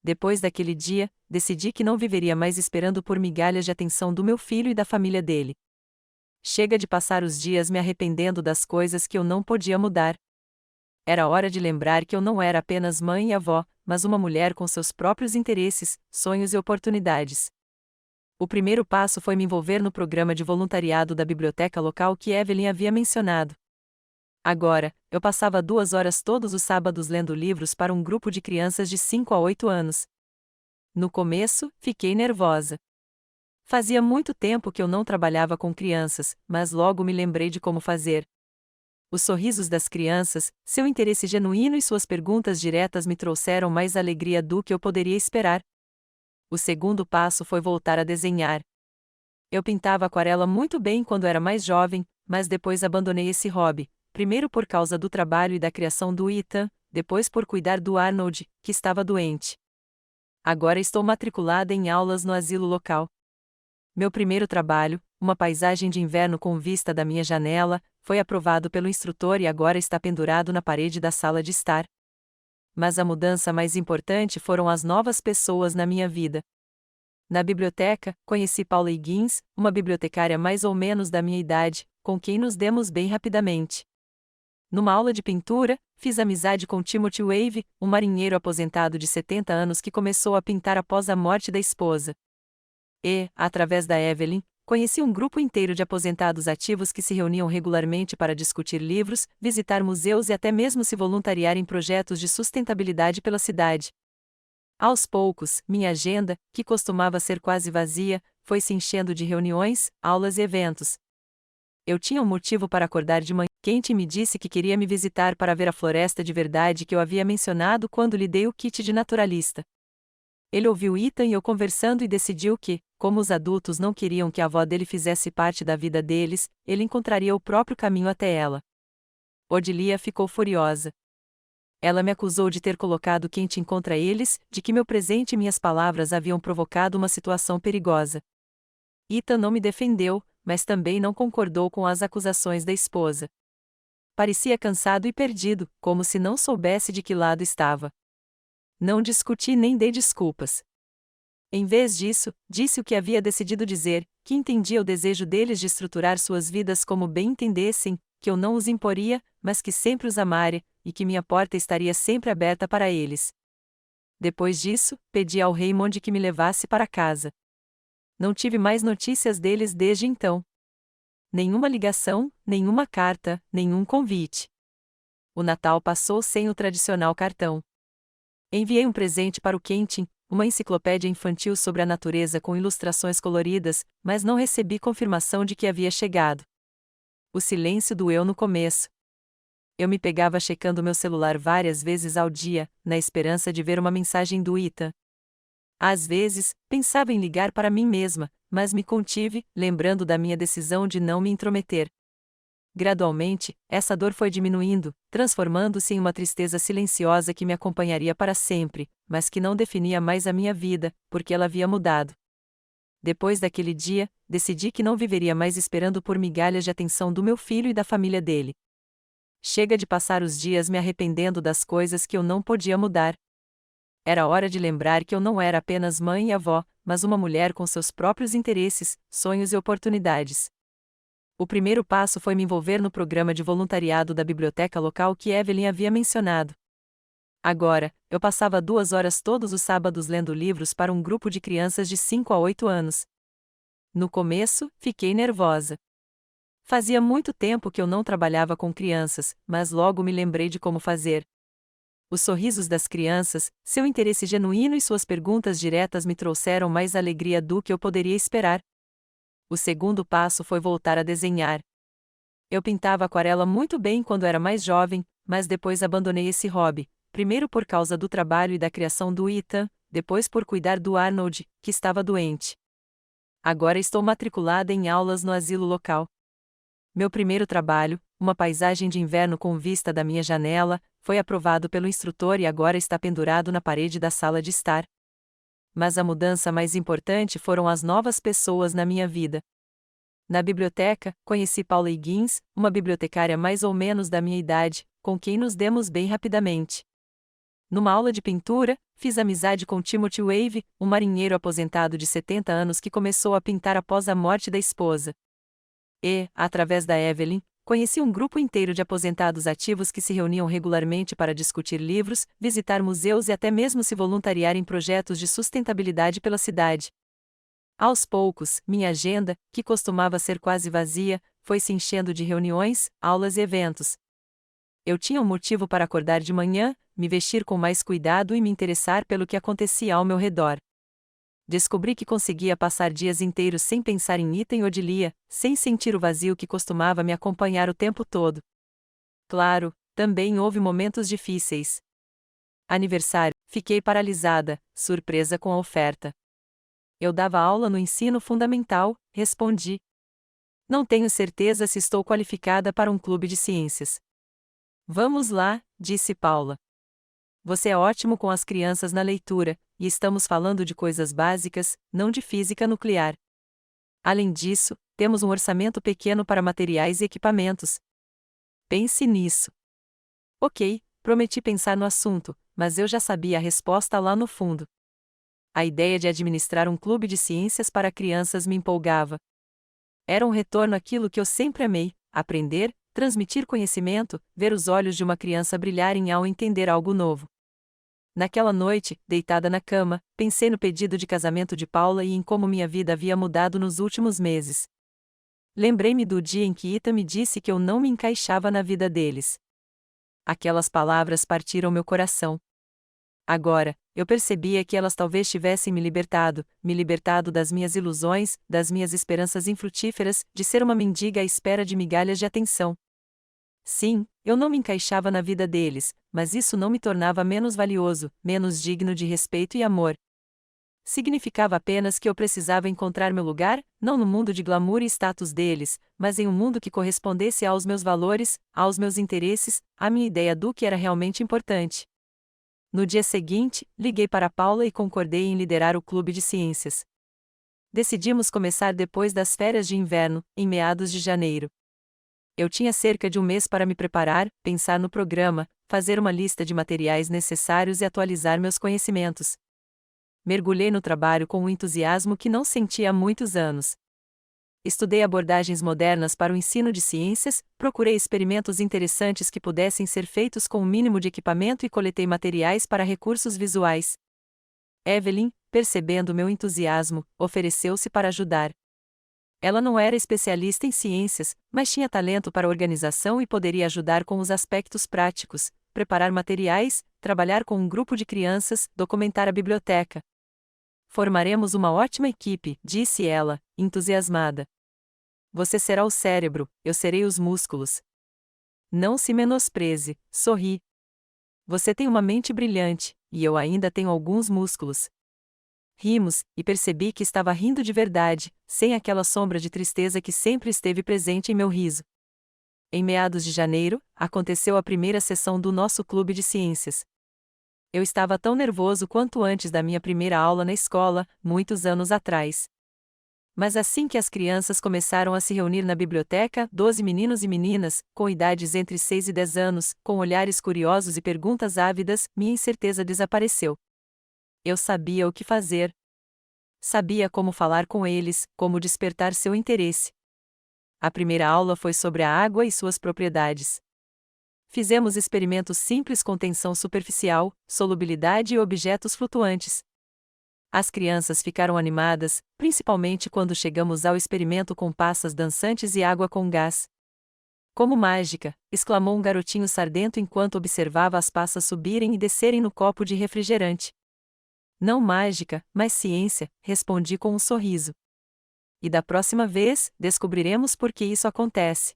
Depois daquele dia, decidi que não viveria mais esperando por migalhas de atenção do meu filho e da família dele. Chega de passar os dias me arrependendo das coisas que eu não podia mudar. Era hora de lembrar que eu não era apenas mãe e avó, mas uma mulher com seus próprios interesses, sonhos e oportunidades. O primeiro passo foi me envolver no programa de voluntariado da biblioteca local que Evelyn havia mencionado. Agora, eu passava 2 horas todos os sábados lendo livros para um grupo de crianças de 5 a 8 anos. No começo, fiquei nervosa. Fazia muito tempo que eu não trabalhava com crianças, mas logo me lembrei de como fazer. Os sorrisos das crianças, seu interesse genuíno e suas perguntas diretas me trouxeram mais alegria do que eu poderia esperar. O segundo passo foi voltar a desenhar. Eu pintava aquarela muito bem quando era mais jovem, mas depois abandonei esse hobby, primeiro por causa do trabalho e da criação do Ethan, depois por cuidar do Arnold, que estava doente. Agora estou matriculada em aulas no asilo local. Meu primeiro trabalho, uma paisagem de inverno com vista da minha janela, foi aprovado pelo instrutor e agora está pendurado na parede da sala de estar. Mas a mudança mais importante foram as novas pessoas na minha vida. Na biblioteca, conheci Paula Higgins, uma bibliotecária mais ou menos da minha idade, com quem nos demos bem rapidamente. Numa aula de pintura, fiz amizade com Timothy Wave, um marinheiro aposentado de 70 anos que começou a pintar após a morte da esposa. E, através da Evelyn, conheci um grupo inteiro de aposentados ativos que se reuniam regularmente para discutir livros, visitar museus e até mesmo se voluntariar em projetos de sustentabilidade pela cidade. Aos poucos, minha agenda, que costumava ser quase vazia, foi se enchendo de reuniões, aulas e eventos. Eu tinha um motivo para acordar de manhã. Quente me disse que queria me visitar para ver a floresta de verdade que eu havia mencionado quando lhe dei o kit de naturalista. Ele ouviu Ethan e eu conversando e decidiu que, como os adultos não queriam que a avó dele fizesse parte da vida deles, ele encontraria o próprio caminho até ela. Odilia ficou furiosa. Ela me acusou de ter colocado Quentin contra eles, de que meu presente e minhas palavras haviam provocado uma situação perigosa. Ethan não me defendeu, mas também não concordou com as acusações da esposa. Parecia cansado e perdido, como se não soubesse de que lado estava. Não discuti nem dei desculpas. Em vez disso, disse o que havia decidido dizer, que entendia o desejo deles de estruturar suas vidas como bem entendessem, que eu não os imporia, mas que sempre os amaria, e que minha porta estaria sempre aberta para eles. Depois disso, pedi ao Raymond que me levasse para casa. Não tive mais notícias deles desde então. Nenhuma ligação, nenhuma carta, nenhum convite. O Natal passou sem o tradicional cartão. Enviei um presente para o Quentin, uma enciclopédia infantil sobre a natureza com ilustrações coloridas, mas não recebi confirmação de que havia chegado. O silêncio doeu no começo. Eu me pegava checando meu celular várias vezes ao dia, na esperança de ver uma mensagem do Ethan. Às vezes, pensava em ligar para mim mesma, mas me contive, lembrando da minha decisão de não me intrometer. Gradualmente, essa dor foi diminuindo, transformando-se em uma tristeza silenciosa que me acompanharia para sempre, mas que não definia mais a minha vida, porque ela havia mudado. Depois daquele dia, decidi que não viveria mais esperando por migalhas de atenção do meu filho e da família dele. Chega de passar os dias me arrependendo das coisas que eu não podia mudar. Era hora de lembrar que eu não era apenas mãe e avó, mas uma mulher com seus próprios interesses, sonhos e oportunidades. O primeiro passo foi me envolver no programa de voluntariado da biblioteca local que Evelyn havia mencionado. Agora, eu passava 2 horas todos os sábados lendo livros para um grupo de crianças de 5 a 8 anos. No começo, fiquei nervosa. Fazia muito tempo que eu não trabalhava com crianças, mas logo me lembrei de como fazer. Os sorrisos das crianças, seu interesse genuíno e suas perguntas diretas me trouxeram mais alegria do que eu poderia esperar. O segundo passo foi voltar a desenhar. Eu pintava aquarela muito bem quando era mais jovem, mas depois abandonei esse hobby, primeiro por causa do trabalho e da criação do Ethan, depois por cuidar do Arnold, que estava doente. Agora estou matriculada em aulas no asilo local. Meu primeiro trabalho, uma paisagem de inverno com vista da minha janela, foi aprovado pelo instrutor e agora está pendurado na parede da sala de estar. Mas a mudança mais importante foram as novas pessoas na minha vida. Na biblioteca, conheci Paula Higgins, uma bibliotecária mais ou menos da minha idade, com quem nos demos bem rapidamente. Numa aula de pintura, fiz amizade com Timothy Wave, um marinheiro aposentado de 70 anos que começou a pintar após a morte da esposa. E, através da Evelyn, conheci um grupo inteiro de aposentados ativos que se reuniam regularmente para discutir livros, visitar museus e até mesmo se voluntariar em projetos de sustentabilidade pela cidade. Aos poucos, minha agenda, que costumava ser quase vazia, foi se enchendo de reuniões, aulas e eventos. Eu tinha um motivo para acordar de manhã, me vestir com mais cuidado e me interessar pelo que acontecia ao meu redor. Descobri que conseguia passar dias inteiros sem pensar em item ou Odilia, sem sentir o vazio que costumava me acompanhar o tempo todo. Claro, também houve momentos difíceis. Aniversário, fiquei paralisada, surpresa com a oferta. Eu dava aula no ensino fundamental, respondi. Não tenho certeza se estou qualificada para um clube de ciências. Vamos lá, disse Paula. Você é ótimo com as crianças na leitura, e estamos falando de coisas básicas, não de física nuclear. Além disso, temos um orçamento pequeno para materiais e equipamentos. Pense nisso. Ok, prometi pensar no assunto, mas eu já sabia a resposta lá no fundo. A ideia de administrar um clube de ciências para crianças me empolgava. Era um retorno àquilo que eu sempre amei: aprender, transmitir conhecimento, ver os olhos de uma criança brilharem ao entender algo novo. Naquela noite, deitada na cama, pensei no pedido de casamento de Paula e em como minha vida havia mudado nos últimos meses. Lembrei-me do dia em que Ita me disse que eu não me encaixava na vida deles. Aquelas palavras partiram meu coração. Agora, eu percebia que elas talvez tivessem me libertado das minhas ilusões, das minhas esperanças infrutíferas, de ser uma mendiga à espera de migalhas de atenção. Sim, eu não me encaixava na vida deles, mas isso não me tornava menos valioso, menos digno de respeito e amor. Significava apenas que eu precisava encontrar meu lugar, não no mundo de glamour e status deles, mas em um mundo que correspondesse aos meus valores, aos meus interesses, à minha ideia do que era realmente importante. No dia seguinte, liguei para Paula e concordei em liderar o clube de ciências. Decidimos começar depois das férias de inverno, em meados de janeiro. Eu tinha cerca de um mês para me preparar, pensar no programa, fazer uma lista de materiais necessários e atualizar meus conhecimentos. Mergulhei no trabalho com um entusiasmo que não sentia há muitos anos. Estudei abordagens modernas para o ensino de ciências, procurei experimentos interessantes que pudessem ser feitos com o mínimo de equipamento e coletei materiais para recursos visuais. Evelyn, percebendo meu entusiasmo, ofereceu-se para ajudar. Ela não era especialista em ciências, mas tinha talento para organização e poderia ajudar com os aspectos práticos, preparar materiais, trabalhar com um grupo de crianças, documentar a biblioteca. Formaremos uma ótima equipe, disse ela, entusiasmada. Você será o cérebro, eu serei os músculos. Não se menospreze, sorri. Você tem uma mente brilhante, e eu ainda tenho alguns músculos. Rimos, e percebi que estava rindo de verdade, sem aquela sombra de tristeza que sempre esteve presente em meu riso. Em meados de janeiro, aconteceu a primeira sessão do nosso clube de ciências. Eu estava tão nervoso quanto antes da minha primeira aula na escola, muitos anos atrás. Mas assim que as crianças começaram a se reunir na biblioteca, 12 meninos e meninas, com idades entre 6 e 10 anos, com olhares curiosos e perguntas ávidas, minha incerteza desapareceu. Eu sabia o que fazer. Sabia como falar com eles, como despertar seu interesse. A primeira aula foi sobre a água e suas propriedades. Fizemos experimentos simples com tensão superficial, solubilidade e objetos flutuantes. As crianças ficaram animadas, principalmente quando chegamos ao experimento com passas dançantes e água com gás. Como mágica, exclamou um garotinho sardento enquanto observava as passas subirem e descerem no copo de refrigerante. Não mágica, mas ciência, respondi com um sorriso. E da próxima vez, descobriremos por que isso acontece.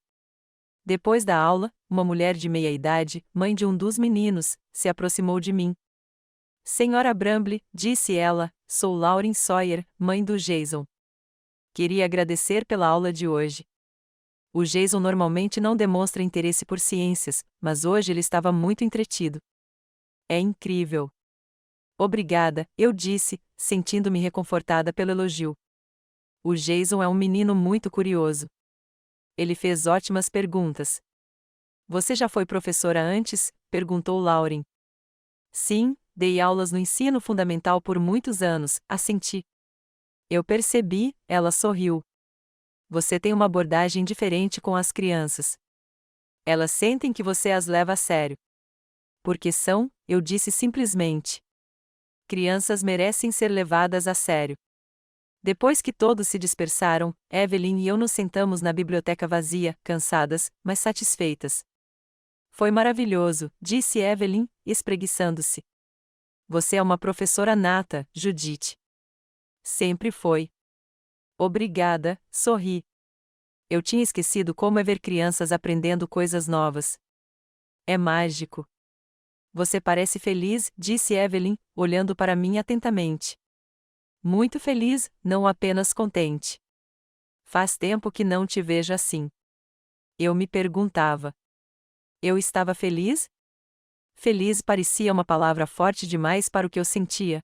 Depois da aula, uma mulher de meia idade, mãe de um dos meninos, se aproximou de mim. Senhora Bramble, disse ela, sou Lauren Sawyer, mãe do Jason. Queria agradecer pela aula de hoje. O Jason normalmente não demonstra interesse por ciências, mas hoje ele estava muito entretido. É incrível. Obrigada, eu disse, sentindo-me reconfortada pelo elogio. O Jason é um menino muito curioso. Ele fez ótimas perguntas. Você já foi professora antes? Perguntou Lauren. Sim, dei aulas no ensino fundamental por muitos anos, assenti. Eu percebi, ela sorriu. Você tem uma abordagem diferente com as crianças. Elas sentem que você as leva a sério. Porque são, eu disse simplesmente. Crianças merecem ser levadas a sério. Depois que todos se dispersaram, Evelyn e eu nos sentamos na biblioteca vazia, cansadas, mas satisfeitas. Foi maravilhoso, disse Evelyn, espreguiçando-se. Você é uma professora nata, Judith. Sempre foi. Obrigada, sorri. Eu tinha esquecido como é ver crianças aprendendo coisas novas. É mágico. Você parece feliz, disse Evelyn, olhando para mim atentamente. Muito feliz, não apenas contente. Faz tempo que não te vejo assim. Eu me perguntava. Eu estava feliz? Feliz parecia uma palavra forte demais para o que eu sentia.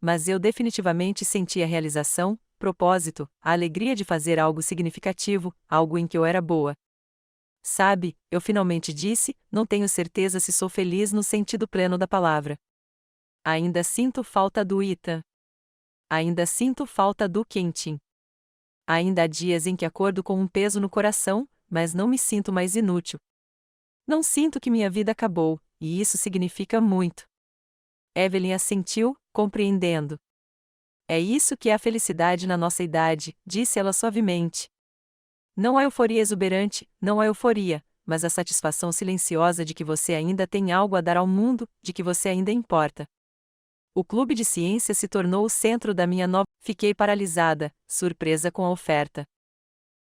Mas eu definitivamente sentia realização, propósito, a alegria de fazer algo significativo, algo em que eu era boa. Sabe, eu finalmente disse, não tenho certeza se sou feliz no sentido pleno da palavra. Ainda sinto falta do Ethan. Ainda sinto falta do Quentin. Ainda há dias em que acordo com um peso no coração, mas não me sinto mais inútil. Não sinto que minha vida acabou, e isso significa muito. Evelyn assentiu, compreendendo. É isso que é a felicidade na nossa idade, disse ela suavemente. Não há euforia exuberante, não há euforia, mas a satisfação silenciosa de que você ainda tem algo a dar ao mundo, de que você ainda importa. O clube de ciência se tornou o centro da minha nova. Fiquei paralisada, surpresa com a oferta.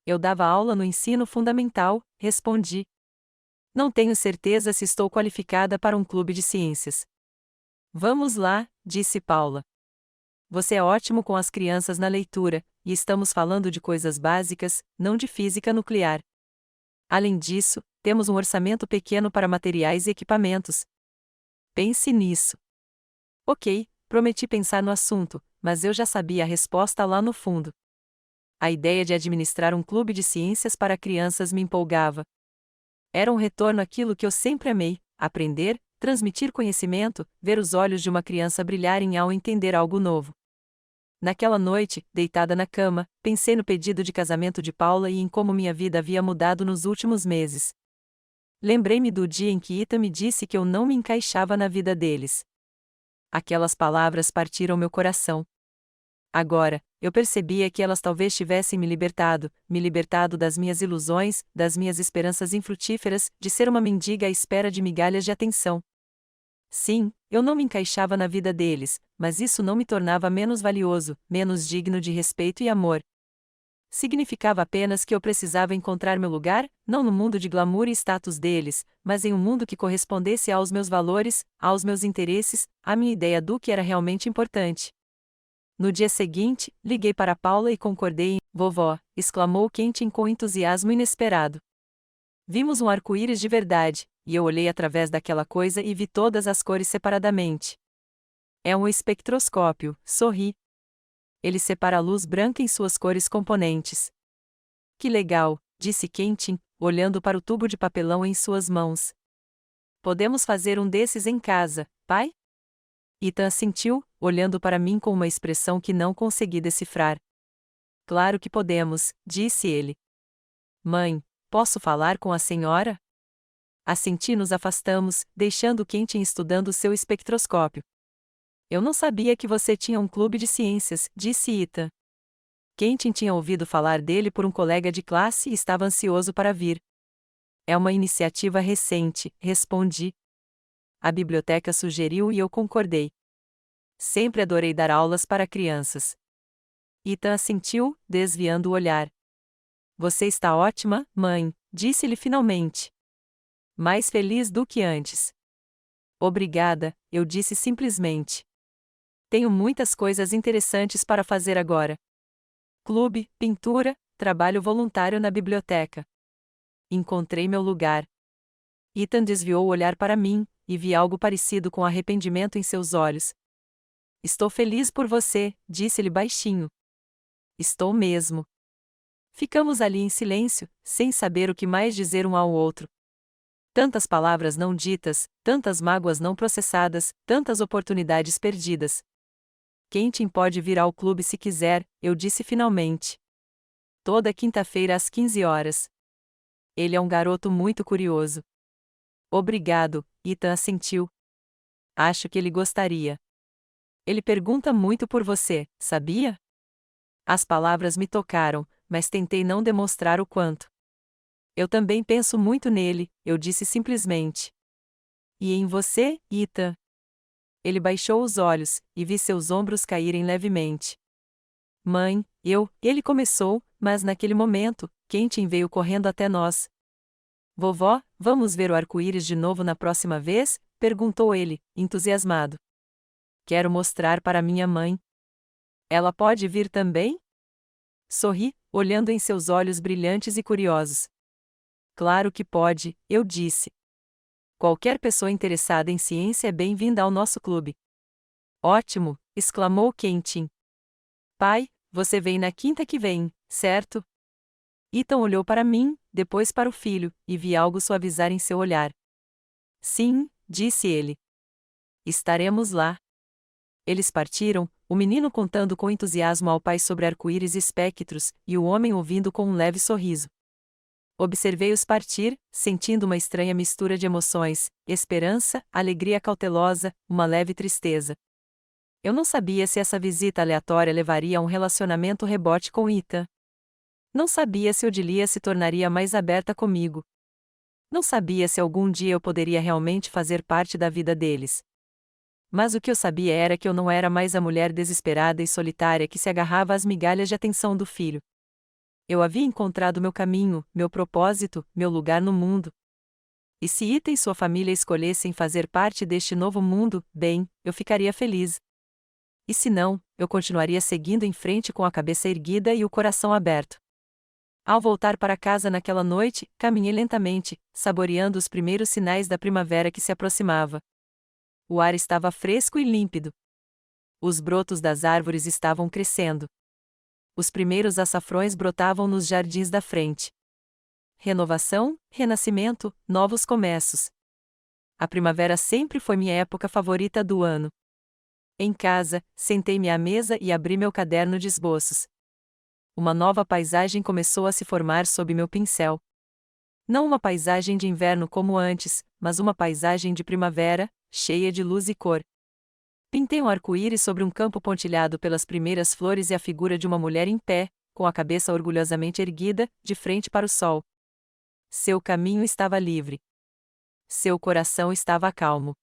Eu dava aula no ensino fundamental, respondi. Não tenho certeza se estou qualificada para um clube de ciências. Vamos lá, disse Paula. Você é ótimo com as crianças na leitura, e estamos falando de coisas básicas, não de física nuclear. Além disso, temos um orçamento pequeno para materiais e equipamentos. Pense nisso. Ok, prometi pensar no assunto, mas eu já sabia a resposta lá no fundo. A ideia de administrar um clube de ciências para crianças me empolgava. Era um retorno àquilo que eu sempre amei: aprender, transmitir conhecimento, ver os olhos de uma criança brilharem ao entender algo novo. Naquela noite, deitada na cama, pensei no pedido de casamento de Paula e em como minha vida havia mudado nos últimos meses. Lembrei-me do dia em que Ita me disse que eu não me encaixava na vida deles. Aquelas palavras partiram meu coração. Agora, eu percebia que elas talvez tivessem me libertado das minhas ilusões, das minhas esperanças infrutíferas, de ser uma mendiga à espera de migalhas de atenção. Sim, eu não me encaixava na vida deles, mas isso não me tornava menos valioso, menos digno de respeito e amor. Significava apenas que eu precisava encontrar meu lugar, não no mundo de glamour e status deles, mas em um mundo que correspondesse aos meus valores, aos meus interesses, à minha ideia do que era realmente importante. No dia seguinte, liguei para Paula e concordei em "Vovó", exclamou Quentin com entusiasmo inesperado. Vimos um arco-íris de verdade, e eu olhei através daquela coisa e vi todas as cores separadamente. É um espectroscópio, sorri. Ele separa a luz branca em suas cores componentes. Que legal, disse Quentin, olhando para o tubo de papelão em suas mãos. Podemos fazer um desses em casa, pai? Ethan assentiu, olhando para mim com uma expressão que não consegui decifrar. Claro que podemos, disse ele. Mãe, posso falar com a senhora? Assenti e nos afastamos, deixando Quentin estudando seu espectroscópio. Eu não sabia que você tinha um clube de ciências, disse Ethan. Quentin tinha ouvido falar dele por um colega de classe e estava ansioso para vir. É uma iniciativa recente, respondi. A biblioteca sugeriu e eu concordei. Sempre adorei dar aulas para crianças. Ethan assentiu, desviando o olhar. Você está ótima, mãe, disse-lhe finalmente. Mais feliz do que antes. Obrigada, eu disse simplesmente. Tenho muitas coisas interessantes para fazer agora. Clube, pintura, trabalho voluntário na biblioteca. Encontrei meu lugar. Ethan desviou o olhar para mim, e vi algo parecido com arrependimento em seus olhos. Estou feliz por você, disse-ele baixinho. Estou mesmo. Ficamos ali em silêncio, sem saber o que mais dizer um ao outro. Tantas palavras não ditas, tantas mágoas não processadas, tantas oportunidades perdidas. Quentin pode vir ao clube se quiser, eu disse finalmente. Toda quinta-feira às 15 horas. Ele é um garoto muito curioso. Obrigado, Ethan assentiu. Acho que ele gostaria. Ele pergunta muito por você, sabia? As palavras me tocaram, mas tentei não demonstrar o quanto. Eu também penso muito nele, eu disse simplesmente. E em você, Ethan? Ele baixou os olhos, e vi seus ombros caírem levemente. Mãe, ele começou, mas naquele momento, Quentin veio correndo até nós. Vovó, vamos ver o arco-íris de novo na próxima vez? Perguntou ele, entusiasmado. Quero mostrar para minha mãe. Ela pode vir também? Sorri, olhando em seus olhos brilhantes e curiosos. Claro que pode, eu disse. Qualquer pessoa interessada em ciência é bem-vinda ao nosso clube. Ótimo, exclamou Quentin. Pai, você vem na quinta que vem, certo? Ethan olhou para mim, depois para o filho, e vi algo suavizar em seu olhar. Sim, disse ele. Estaremos lá. Eles partiram, o menino contando com entusiasmo ao pai sobre arco-íris e espectros, e o homem ouvindo com um leve sorriso. Observei-os partir, sentindo uma estranha mistura de emoções, esperança, alegria cautelosa, uma leve tristeza. Eu não sabia se essa visita aleatória levaria a um relacionamento rebote com Ethan. Não sabia se Odilia se tornaria mais aberta comigo. Não sabia se algum dia eu poderia realmente fazer parte da vida deles. Mas o que eu sabia era que eu não era mais a mulher desesperada e solitária que se agarrava às migalhas de atenção do filho. Eu havia encontrado meu caminho, meu propósito, meu lugar no mundo. E se Ethan e sua família escolhessem fazer parte deste novo mundo, bem, eu ficaria feliz. E se não, eu continuaria seguindo em frente com a cabeça erguida e o coração aberto. Ao voltar para casa naquela noite, caminhei lentamente, saboreando os primeiros sinais da primavera que se aproximava. O ar estava fresco e límpido. Os brotos das árvores estavam crescendo. Os primeiros açafrões brotavam nos jardins da frente. Renovação, renascimento, novos começos. A primavera sempre foi minha época favorita do ano. Em casa, sentei-me à mesa e abri meu caderno de esboços. Uma nova paisagem começou a se formar sob meu pincel. Não uma paisagem de inverno como antes, mas uma paisagem de primavera, cheia de luz e cor. Pintei um arco-íris sobre um campo pontilhado pelas primeiras flores e a figura de uma mulher em pé, com a cabeça orgulhosamente erguida, de frente para o sol. Seu caminho estava livre. Seu coração estava calmo.